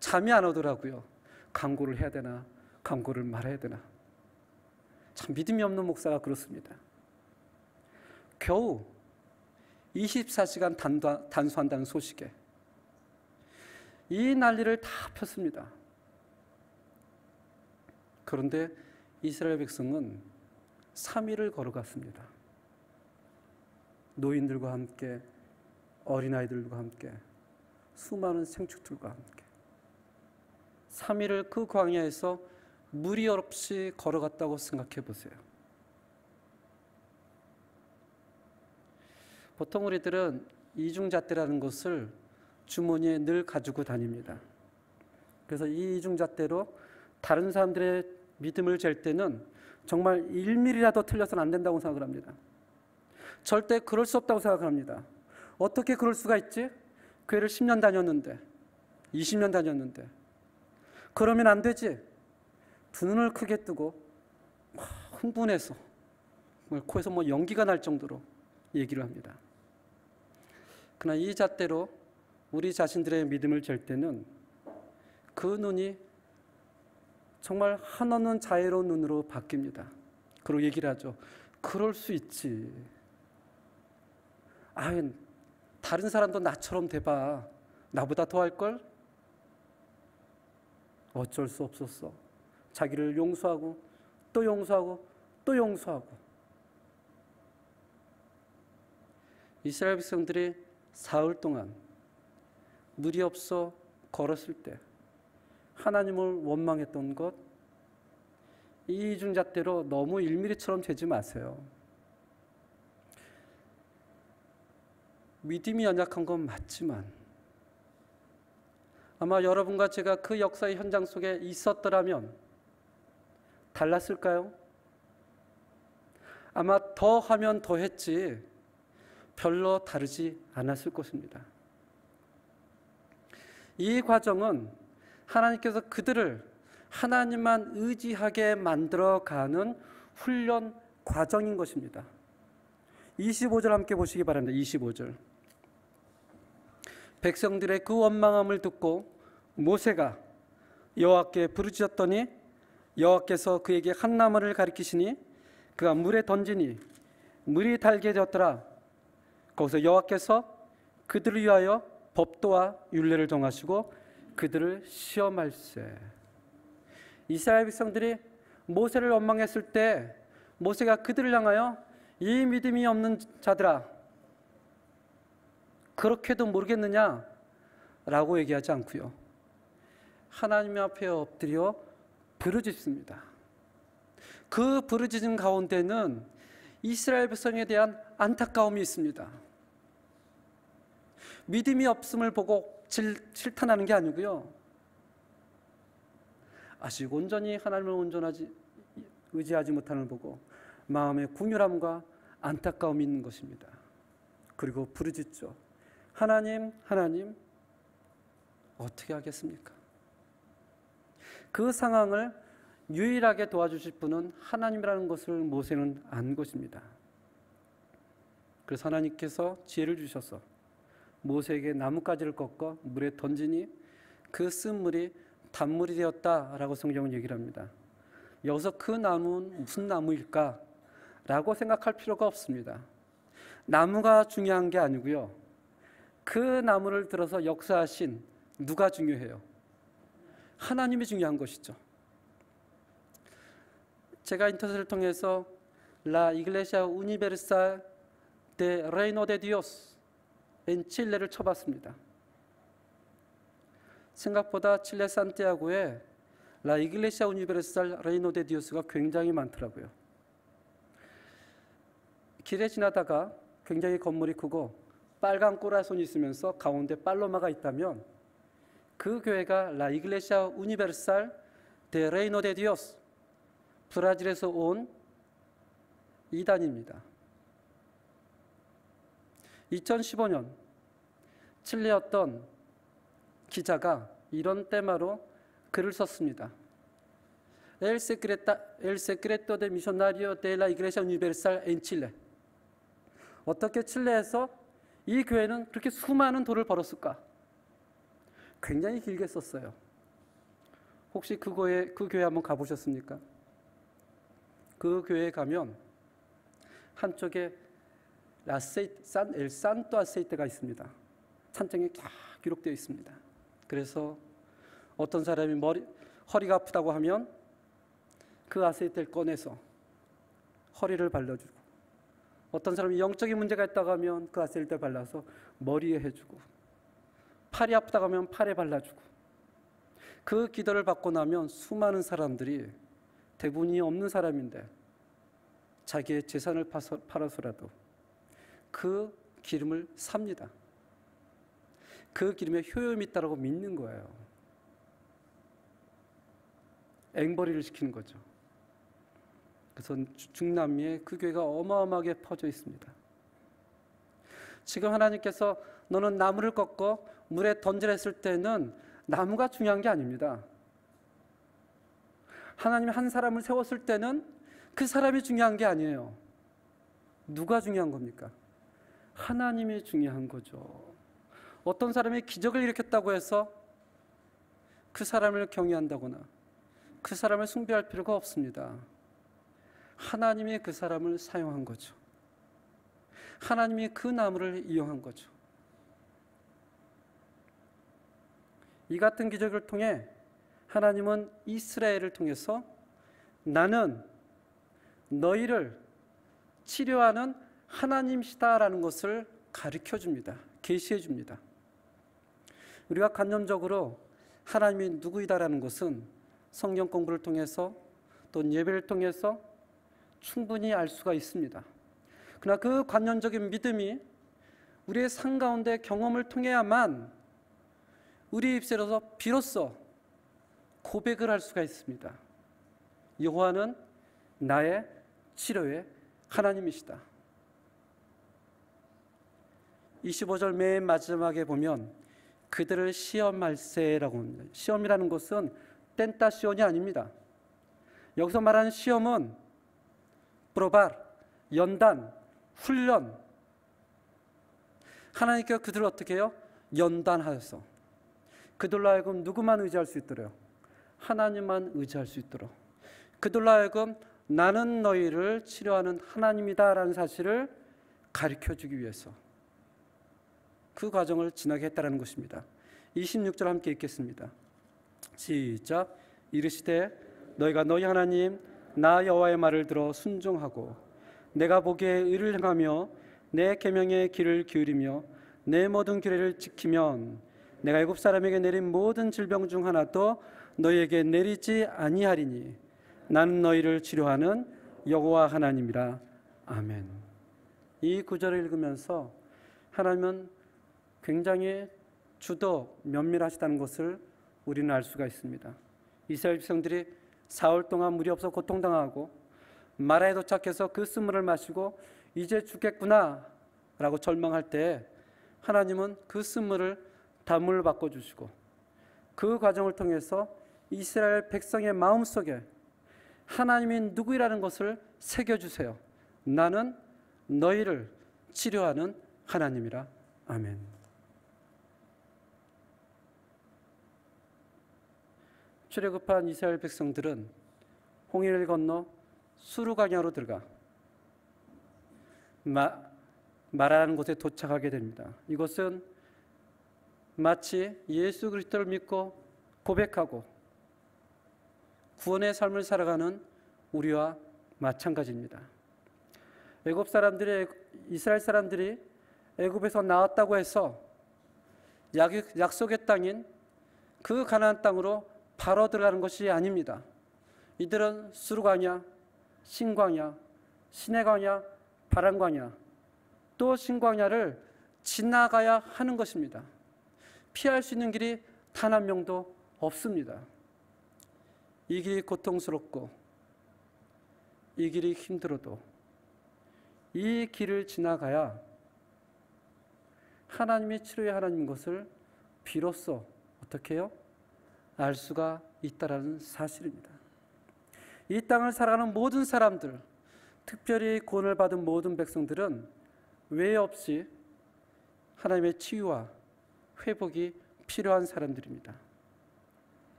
잠이 안 오더라고요. 강구를 해야 되나 강구를 말아야 되나. 참 믿음이 없는 목사가 그렇습니다. 겨우 24시간 단수한다는 소식에 이 난리를 다 폈습니다. 그런데 이스라엘 백성은 3일을 걸어갔습니다. 노인들과 함께 어린아이들과 함께 수많은 생축들과 함께 3일을 그 광야에서 무리 없이 걸어갔다고 생각해 보세요. 보통 우리들은 이중잣대라는 것을 주머니에 늘 가지고 다닙니다. 그래서 이 이중잣대로 다른 사람들의 믿음을 잴 때는 정말 1mm라도 틀려서는 안 된다고 생각을 합니다. 절대 그럴 수 없다고 생각합니다. 어떻게 그럴 수가 있지? 교회를 10년 다녔는데 20년 다녔는데 그러면 안 되지. 두 눈을 크게 뜨고 흥분해서 코에서 연기가 날 정도로 얘기를 합니다. 그러나 이 잣대로 우리 자신들의 믿음을 잴 때는 그 눈이 정말 한없는 자애로운 눈으로 바뀝니다. 그리고 얘기를 하죠. 그럴 수 있지. 다른 사람도 나처럼 돼봐. 나보다 더 할걸? 어쩔 수 없었어. 자기를 용서하고 또 용서하고 또 용서하고. 이스라엘 백성들이 사흘 동안 물이 없어 걸었을 때 하나님을 원망했던 것, 이 이중잣대로 너무 일미리처럼 재지 마세요. 믿음이 연약한 건 맞지만 아마 여러분과 제가 그 역사의 현장 속에 있었더라면 달랐을까요? 아마 더 하면 더 했지 별로 다르지 않았을 것입니다. 이 과정은 하나님께서 그들을 하나님만 의지하게 만들어가는 훈련 과정인 것입니다. 25절 함께 보시기 바랍니다. 25절. 백성들의 그 원망함을 듣고 모세가 여호와께 부르짖었더니 여호와께서 그에게 한 나무를 가리키시니 그가 물에 던지니 물이 달게 되었더라. 거기서 여호와께서 그들을 위하여 법도와 율례를 정하시고 그들을 시험할세. 이스라엘 백성들이 모세를 원망했을 때 모세가 그들을 향하여 이 믿음이 없는 자들아 그렇게도 모르겠느냐 라고 얘기하지 않고요, 하나님 앞에 엎드려 부르짖습니다. 그 부르짖음 가운데는 이스라엘 백성에 대한 안타까움이 있습니다. 믿음이 없음을 보고 질탄하는 게 아니고요, 아직 온전히 하나님을 의지하지 못하는 걸 보고 마음의 궁휼함과 안타까움이 있는 것입니다. 그리고 부르짖죠. 하나님, 하나님, 어떻게 하겠습니까? 그 상황을 유일하게 도와주실 분은 하나님이라는 것을 모세는 안 것입니다. 그래서 하나님께서 지혜를 주셔서 모세에게 나뭇가지를 꺾어 물에 던지니 그 쓴 물이 단물이 되었다라고 성경은 얘기를 합니다. 여기서 그 나무는 무슨 나무일까? 라고 생각할 필요가 없습니다. 나무가 중요한 게 아니고요, 그 나무를 들어서 역사하신 누가 중요해요? 하나님이 중요한 것이죠. 제가 인터넷을 통해서 La Iglesia Universal de Reino de Dios en 칠레를 쳐봤습니다. 생각보다 칠레 산티아고에 La Iglesia Universal Reino de Dios가 굉장히 많더라고요. 길에 지나다가 굉장히 건물이 크고 빨간 꼬라손이 있으면서 가운데 팔로마가 있다면 그 교회가 La Iglesia Universal de Reino de Dios, 브라질에서 온 이단입니다. 2015년 칠레 어떤 기자가 이런 테마로 글을 썼습니다. El secreto de misionario de la Iglesia Universal en Chile. 어떻게 칠레에서 이 교회는 그렇게 수많은 돈을 벌었을까? 굉장히 길게 썼어요. 혹시 그 교회 한번 가보셨습니까? 그 교회에 가면 한쪽에 엘 산토 아세이테가 있습니다. 찬장에 쫙 기록되어 있습니다. 그래서 어떤 사람이 허리가 아프다고 하면 그 아세이테를 꺼내서 허리를 발라주고, 어떤 사람이 영적인 문제가 있다고 하면 그 아세이테를 발라서 머리에 해주고, 팔이 아프다고 하면 팔에 발라주고, 그 기도를 받고 나면 수많은 사람들이, 대부분이 없는 사람인데 자기의 재산을 팔아서라도 그 기름을 삽니다. 그 기름에 효용이 있다고 믿는 거예요. 앵벌이를 시키는 거죠. 그래서 중남미에 그 교회가 어마어마하게 퍼져 있습니다. 지금 하나님께서 너는 나무를 꺾어 물에 던지라 했을 때는 나무가 중요한 게 아닙니다. 하나님이 한 사람을 세웠을 때는 그 사람이 중요한 게 아니에요. 누가 중요한 겁니까? 하나님이 중요한 거죠. 어떤 사람이 기적을 일으켰다고 해서 그 사람을 경외한다거나 그 사람을 숭배할 필요가 없습니다. 하나님이 그 사람을 사용한 거죠. 하나님이 그 나무를 이용한 거죠. 이 같은 기적을 통해 하나님은 이스라엘을 통해서 나는 너희를 치료하는 하나님이시다라는 것을 가르쳐 줍니다. 계시해 줍니다. 우리가 관념적으로 하나님이 누구이다라는 것은 성경 공부를 통해서 또 예배를 통해서 충분히 알 수가 있습니다. 그러나 그 관념적인 믿음이 우리의 삶 가운데 경험을 통해야만 우리 입술에서 비로소 고백을 할 수가 있습니다. 여호와는 나의 치료의 하나님이시다. 25절 맨 마지막에 보면 그들을 시험할세라고 합니다. 시험이라는 것은 땐따시온이 아닙니다. 여기서 말하는 시험은 프로발, 연단, 훈련. 하나님께서 그들을 어떻게 해요? 연단하여서 그들로 하여금 누구만 의지할 수 있도록, 하나님만 의지할 수 있도록, 그들로 하여금 나는 너희를 치료하는 하나님이다 라는 사실을 가르쳐주기 위해서 그 과정을 지나게 했다는 것입니다. 26절 함께 읽겠습니다. 시작. 이르시되 너희가 너희 하나님 나 여호와의 말을 들어 순종하고 내가 보기에 의를 행하며 내 계명의 길을 기울이며 내 모든 규례를 지키면 내가 애굽 사람에게 내린 모든 질병 중 하나도 너희에게 내리지 아니하리니 나는 너희를 치료하는 여호와 하나님이라. 아멘. 이 구절을 읽으면서 하나님은 굉장히 주도 면밀하시다는 것을 우리는 알 수가 있습니다. 이스라엘 백성들이 사흘 동안 물이 없어 고통당하고 마라에 도착해서 그 쓴물을 마시고 이제 죽겠구나 라고 절망할 때 하나님은 그 쓴물을 단물로 바꿔주시고 그 과정을 통해서 이스라엘 백성의 마음속에 하나님이 누구이라는 것을 새겨주세요. 나는 너희를 치료하는 하나님이라. 아멘. 출애굽한 이스라엘 백성들은 홍해를 건너 수르강야로 들어가 마라라는 곳에 도착하게 됩니다. 이곳은 마치 예수 그리스도를 믿고 고백하고 구원의 삶을 살아가는 우리와 마찬가지입니다. 애굽 사람들이 이스라엘 사람들이 애굽에서 나왔다고 해서 약속의 땅인 그 가나안 땅으로 바로 들어가는 것이 아닙니다. 이들은 수르광야, 신광야, 시내광야, 바람광야, 또 신광야를 지나가야 하는 것입니다. 피할 수 있는 길이 단 한 명도 없습니다. 이 길이 고통스럽고 이 길이 힘들어도 이 길을 지나가야 하나님의 치료의 하나님인 것을 비로소 어떻게 해요? 알 수가 있다라는 사실입니다. 이 땅을 살아가는 모든 사람들, 특별히 구원을 받은 모든 백성들은 외 없이 하나님의 치유와 회복이 필요한 사람들입니다.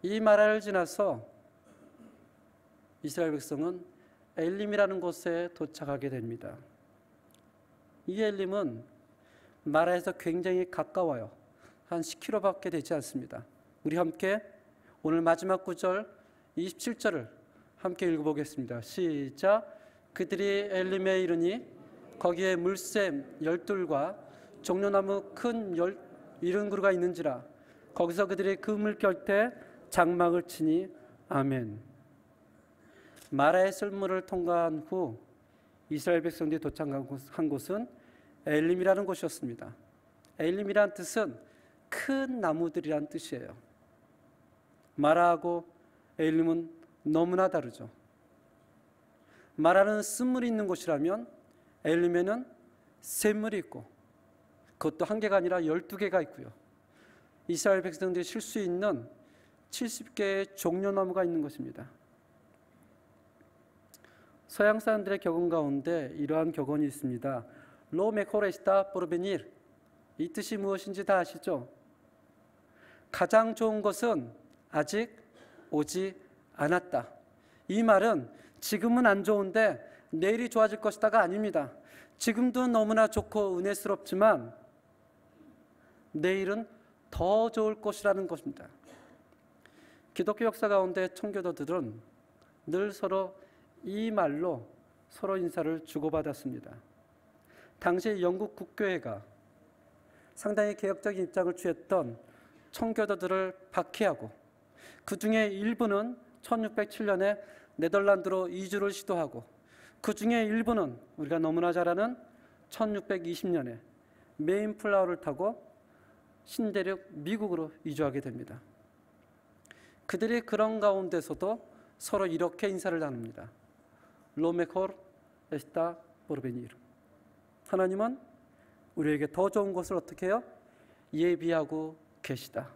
이 마라를 지나서 이스라엘 백성은 엘림이라는 곳에 도착하게 됩니다. 이 엘림은 마라에서 굉장히 가까워요. 한 10km밖에 되지 않습니다. 우리 함께 오늘 마지막 구절 27절을 함께 읽어보겠습니다. 시작. 그들이 엘림에 이르니 거기에 물샘 12과 종려나무 큰 70그루가 있는지라 거기서 그들이 그 물 곁에 장막을 치니. 아멘. 마라의 썰물을 통과한 후 이스라엘 백성들이 도착한 곳은 엘림이라는 곳이었습니다. 엘림이란 뜻은 큰 나무들이란 뜻이에요. 마라하고 엘림은 너무나 다르죠. 마라는 쓴물이 있는 곳이라면 엘림에는 샘물이 있고 그것도 한 개가 아니라 12개가 있고요. 이스라엘 백성들이 쉴 수 있는 70개의 종려나무가 있는 것입니다. 서양 사람들의 격언 가운데 이러한 격언이 있습니다. Lo mejor está por venir. 이 뜻이 무엇인지 다 아시죠? 가장 좋은 것은 아직 오지 않았다. 이 말은 지금은 안 좋은데 내일이 좋아질 것이다가 아닙니다. 지금도 너무나 좋고 은혜스럽지만 내일은 더 좋을 것이라는 것입니다. 기독교 역사 가운데 청교도들은 늘 서로 이 말로 서로 인사를 주고받았습니다. 당시 영국 국교회가 상당히 개혁적인 입장을 취했던 청교도들을 박해하고 그 중에 일부는 1607년에 네덜란드로 이주를 시도하고 그 중에 일부는 우리가 너무나 잘 아는 1620년에 메인플라워를 타고 신대륙 미국으로 이주하게 됩니다. 그들이 그런 가운데서도 서로 이렇게 인사를 나눕니다. Lo mejor está por venir. 하나님은 우리에게 더 좋은 것을 어떻게 해요? 예비하고 계시다.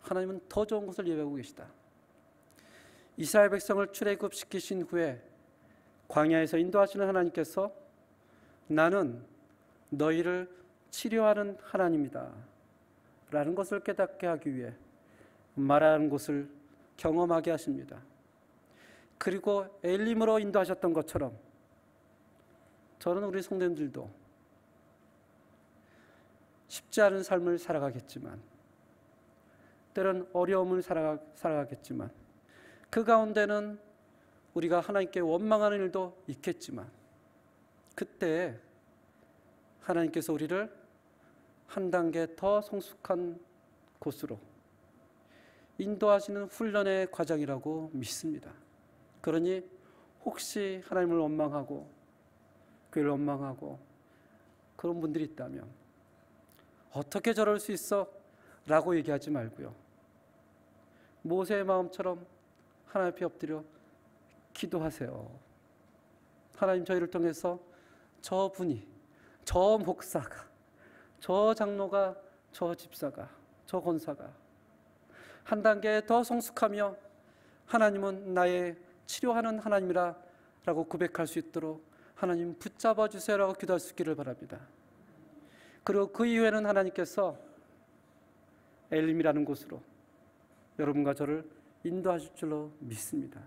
하나님은 더 좋은 것을 예비하고 계시다. 이스라엘 백성을 출애굽시키신 후에 광야에서 인도하시는 하나님께서 나는 너희를 치료하는 하나님이다 라는 것을 깨닫게 하기 위해 말하는 것을 경험하게 하십니다. 그리고 엘림으로 인도하셨던 것처럼 저는 우리 성도님들도 쉽지 않은 삶을 살아가겠지만 때론 어려움을 살아가겠지만 그 가운데는 우리가 하나님께 원망하는 일도 있겠지만 그때 하나님께서 우리를 한 단계 더 성숙한 곳으로 인도하시는 훈련의 과정이라고 믿습니다. 그러니 혹시 하나님을 원망하고 교회를 원망하고 그런 분들이 있다면 어떻게 저럴 수 있어? 라고 얘기하지 말고요. 모세의 마음처럼 하나님 앞에 엎드려 기도하세요. 하나님 저희를 통해서 저 분이, 저 목사가, 저 장로가, 저 집사가, 저 권사가 한 단계 더 성숙하며 하나님은 나의 치료하는 하나님이라 라고 고백할 수 있도록 하나님 붙잡아 주세요라고 기도할 수 있기를 바랍니다. 그리고 그 이후에는 하나님께서 엘림이라는 곳으로 여러분과 저를 인도하실 줄로 믿습니다.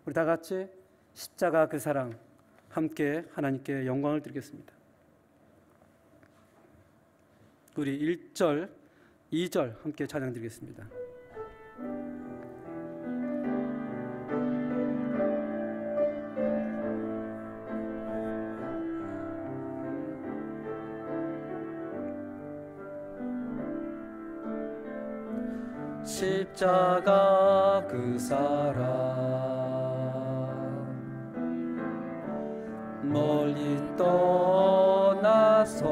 우리 다 같이 십자가 그 사랑 함께 하나님께 영광을 드리겠습니다. 우리 1절, 2절 함께 찬양 드리겠습니다. 십자가 그 사랑 멀리 떠나서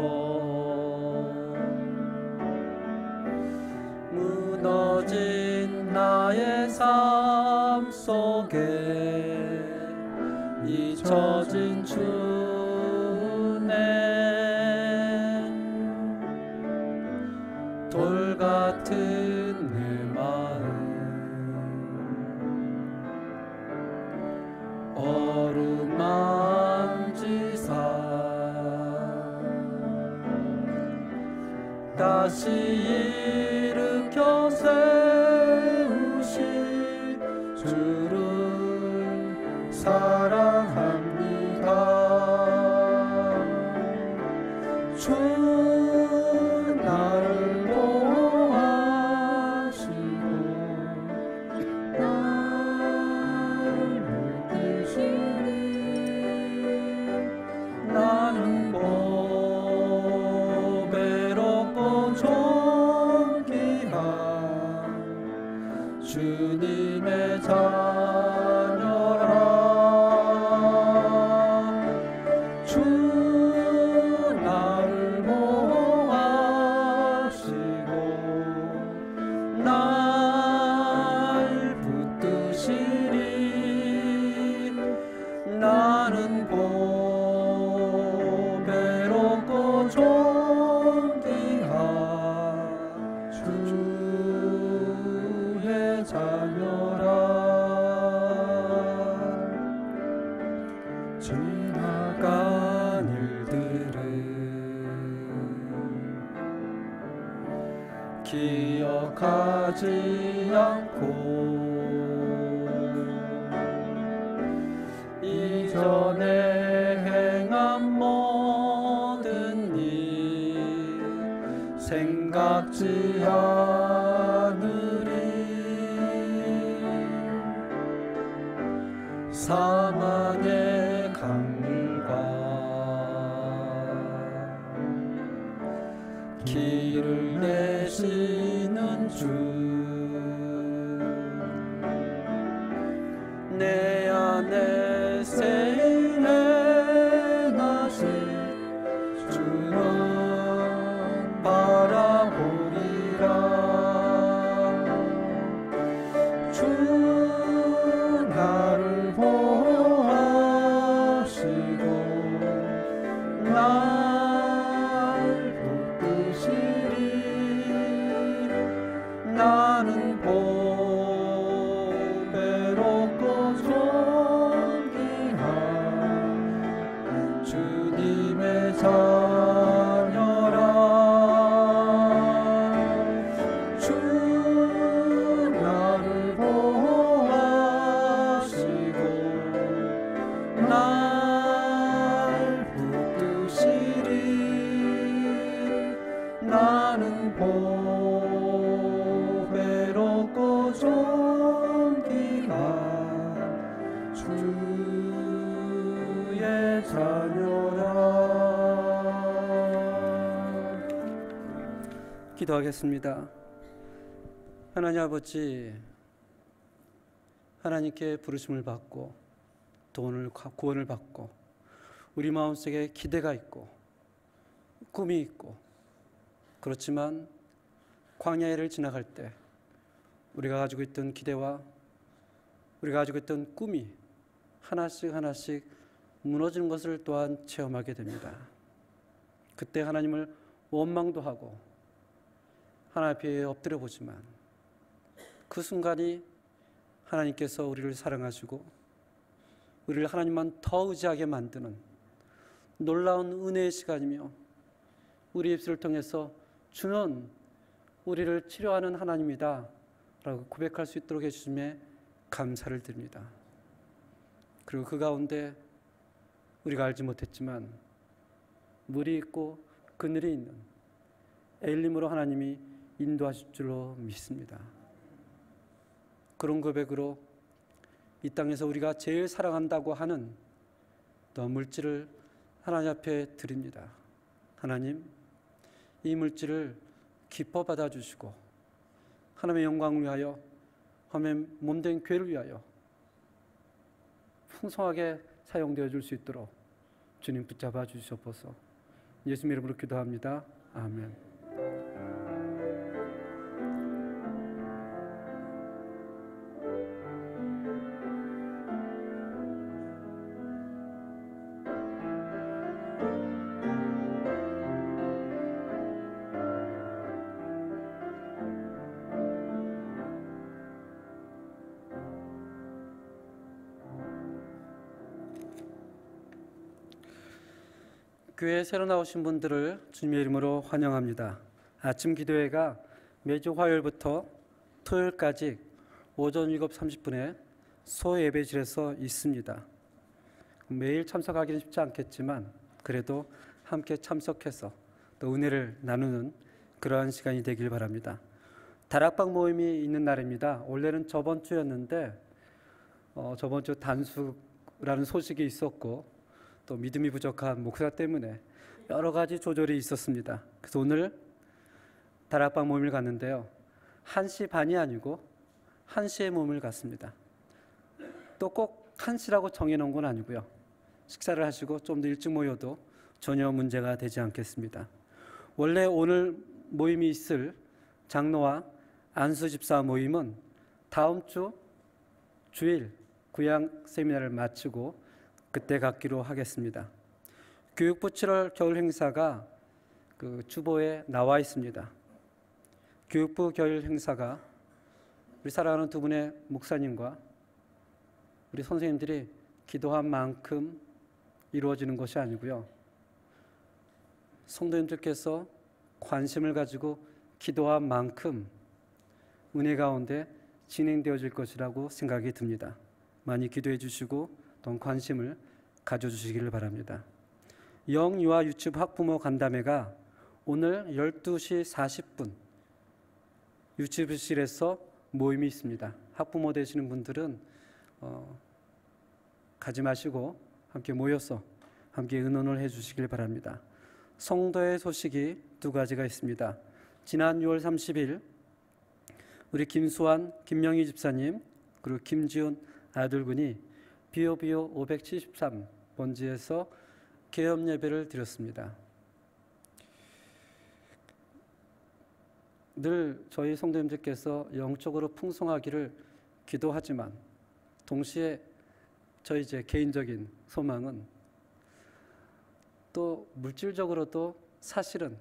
무너진 나의 삶 속에 잊혀진 주네 돌 같은 내 마음 어루만지사 다시 일으켜 세우신 주를 사랑합니다. 주 나를 보호하시고 나를 붙드시니 나는 보배롭고 존귀한 주님의 자녀라. 주 나를 보호하시고 날 붙드시니 나는 보배롭고 존귀한 주의 자녀라. 지나간 일들 기억하지 않고 이전에 행한 모든 일 생각지 않으리. 사망의 강물과 길을 내시는 주, 내 안에 세일 행하신 주는 바라보리라. 주 나를 보호하시고 날 붙드시리. 나는 보배롭고 존귀한 주님의 자녀라. 주 나를 보호하시고 날 붙드시리. 나는 보배롭고 존귀한 주의 자녀라. 기도하겠습니다. 하나님 아버지, 하나님께 부르심을 받고 구원을 받고 우리 마음속에 기대가 있고 꿈이 있고, 그렇지만 광야를 지나갈 때 우리가 가지고 있던 기대와 우리가 가지고 있던 꿈이 하나씩 하나씩 무너지는 것을 또한 체험하게 됩니다. 그때 하나님을 원망도 하고 하나님 앞에 엎드려 보지만 그 순간이 하나님께서 우리를 사랑하시고 우리를 하나님만 더 의지하게 만드는 놀라운 은혜의 시간이며, 우리 입술을 통해서 주는 우리를 치료하는 하나님이다 라고 고백할 수 있도록 해주심에 감사를 드립니다. 그리고 그 가운데 우리가 알지 못했지만 물이 있고 그늘이 있는 엘림으로 하나님이 인도하실 줄로 믿습니다. 그런 고백으로 이 땅에서 우리가 제일 사랑한다고 하는 또 물질을 하나님 앞에 드립니다. 하나님, 이 물질을 기뻐 받아주시고 하나님의 영광을 위하여, 하나님의 몸된 교회를 위하여 풍성하게 사용되어 줄 수 있도록 주님 붙잡아 주시옵소서. 예수님 이름으로 기도합니다. 아멘. 교회에 새로 나오신 분들을 주님의 이름으로 환영합니다. 아침 기도회가 매주 화요일부터 토요일까지 오전 7시 30분에 소예배실에서 있습니다. 매일 참석하기는 쉽지 않겠지만 그래도 함께 참석해서 또 은혜를 나누는 그러한 시간이 되길 바랍니다. 다락방 모임이 있는 날입니다. 원래는 저번 주였는데 저번 주 단수라는 소식이 있었고 또 믿음이 부족한 목사 때문에 여러 가지 조절이 있었습니다. 그래서 오늘 다락방 모임을 갔는데요. 1시 반이 아니고 1시에 모임을 갔습니다. 또 꼭 1시라고 정해놓은 건 아니고요. 식사를 하시고 좀 더 일찍 모여도 전혀 문제가 되지 않겠습니다. 원래 오늘 모임이 있을 장로와 안수 집사 모임은 다음 주 주일 구양 세미나를 마치고 그때 갖기로 하겠습니다. 교육부 7월 겨울 행사가 그 주보에 나와 있습니다. 교육부 겨울 행사가 우리 사랑하는 두 분의 목사님과 우리 선생님들이 기도한 만큼 이루어지는 것이 아니고요. 성도님들께서 관심을 가지고 기도한 만큼 은혜 가운데 진행되어질 것이라고 생각이 듭니다. 많이 기도해 주시고 또 관심을 가져주시기를 바랍니다. 영유아 유치부 학부모 간담회가 오늘 12시 40분 유치부실에서 모임이 있습니다. 학부모 되시는 분들은 가지 마시고 함께 모여서 함께 의논을 해 주시길 바랍니다. 성도의 소식이 두 가지가 있습니다. 지난 6월 30일 우리 김수환, 김명희 집사님 그리고 김지훈 아들군이 비오비오 573번지에서 개업 예배를 드렸습니다. 늘 저희 성도님들께서 영적으로 풍성하기를 기도하지만 동시에 저희 제 개인적인 소망은 또 물질적으로도 사실은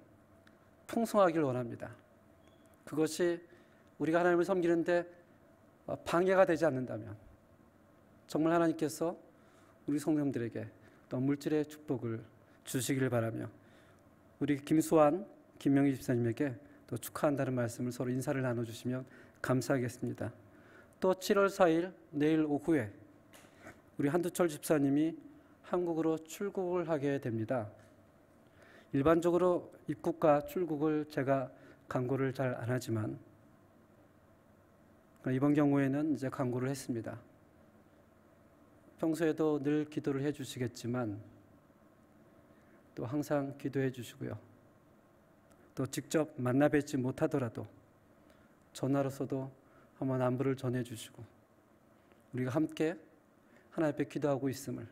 풍성하길 원합니다. 그것이 우리가 하나님을 섬기는데 방해가 되지 않는다면 정말 하나님께서 우리 성도님들에게 또 물질의 축복을 주시기를 바라며 우리 김수환, 김명희 집사님에게 또 축하한다는 말씀을 서로 인사를 나눠주시면 감사하겠습니다. 또 7월 4일 내일 오후에 우리 한두철 집사님이 한국으로 출국을 하게 됩니다. 일반적으로 입국과 출국을 제가 강구를 잘 안 하지만 이번 경우에는 이제 강구를 했습니다. 평소에도 늘 기도를 해주시겠지만 또 항상 기도해 주시고요. 또 직접 만나 뵙지 못하더라도 전화로서도 한번 안부를 전해 주시고 우리가 함께 하나님 앞에 기도하고 있음을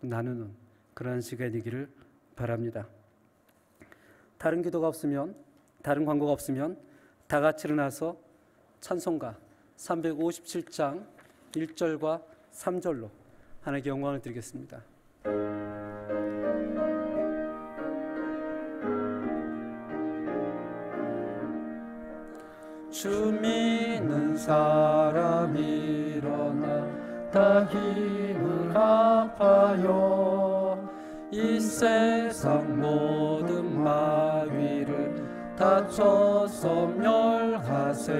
나누는 그러한 시간이기를 바랍니다. 다른 기도가 없으면, 다른 광고가 없으면 다 같이 일어나서 찬송가 357장 1절과 3절로 하나님께 영광을 드리겠습니다. 주 믿는 사람 일어나 다 힘을 합하여 이 세상 모든 마귀를 다 쳐서 멸하세.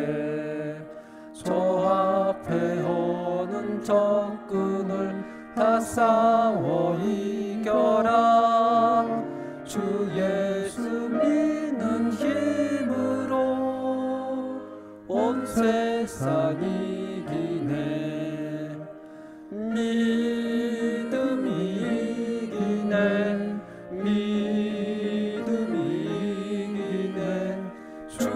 저 앞에 오는 적군을 다 싸워 이겨라. 주 예수 믿는 힘으로 온 세상 이기네. 믿음이 이기네. 믿음이 이기네. 주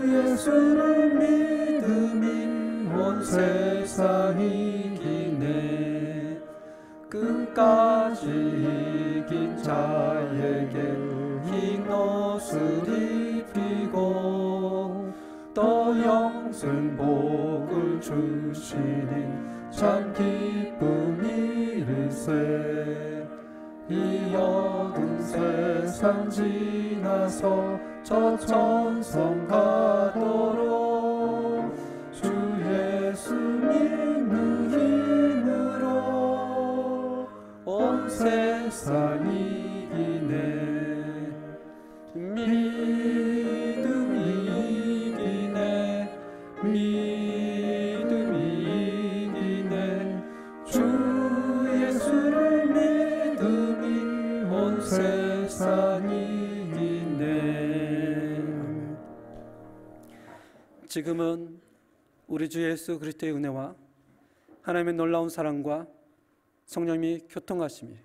예수를 믿음이 온 세상 이기네. 끝까지 이긴 자에게 흰 옷을 입히고 또 영생 복을 주시니 참 기쁨이일세. 이 어두운 세상 지나서 저 천성 가도록 주 예수 믿는 힘으로 온 세상 이기네. 믿음이 이기네. 믿음이 이기네. 주 예수를 믿음이 온 세상 이기네. 지금은 우리 주 예수 그리스도의 은혜와 하나님의 놀라운 사랑과 성령님이 교통하심이,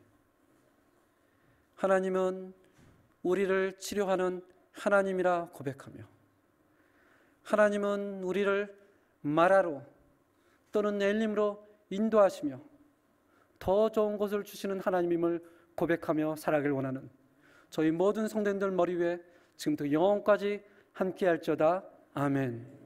하나님은 우리를 치료하는 하나님이라 고백하며, 하나님은 우리를 마라로 또는 엘림으로 인도하시며 더 좋은 곳을 주시는 하나님임을 고백하며 살아가길 원하는 저희 모든 성도님들 머리 위에 지금부터 영원까지 함께할지어다. 아멘.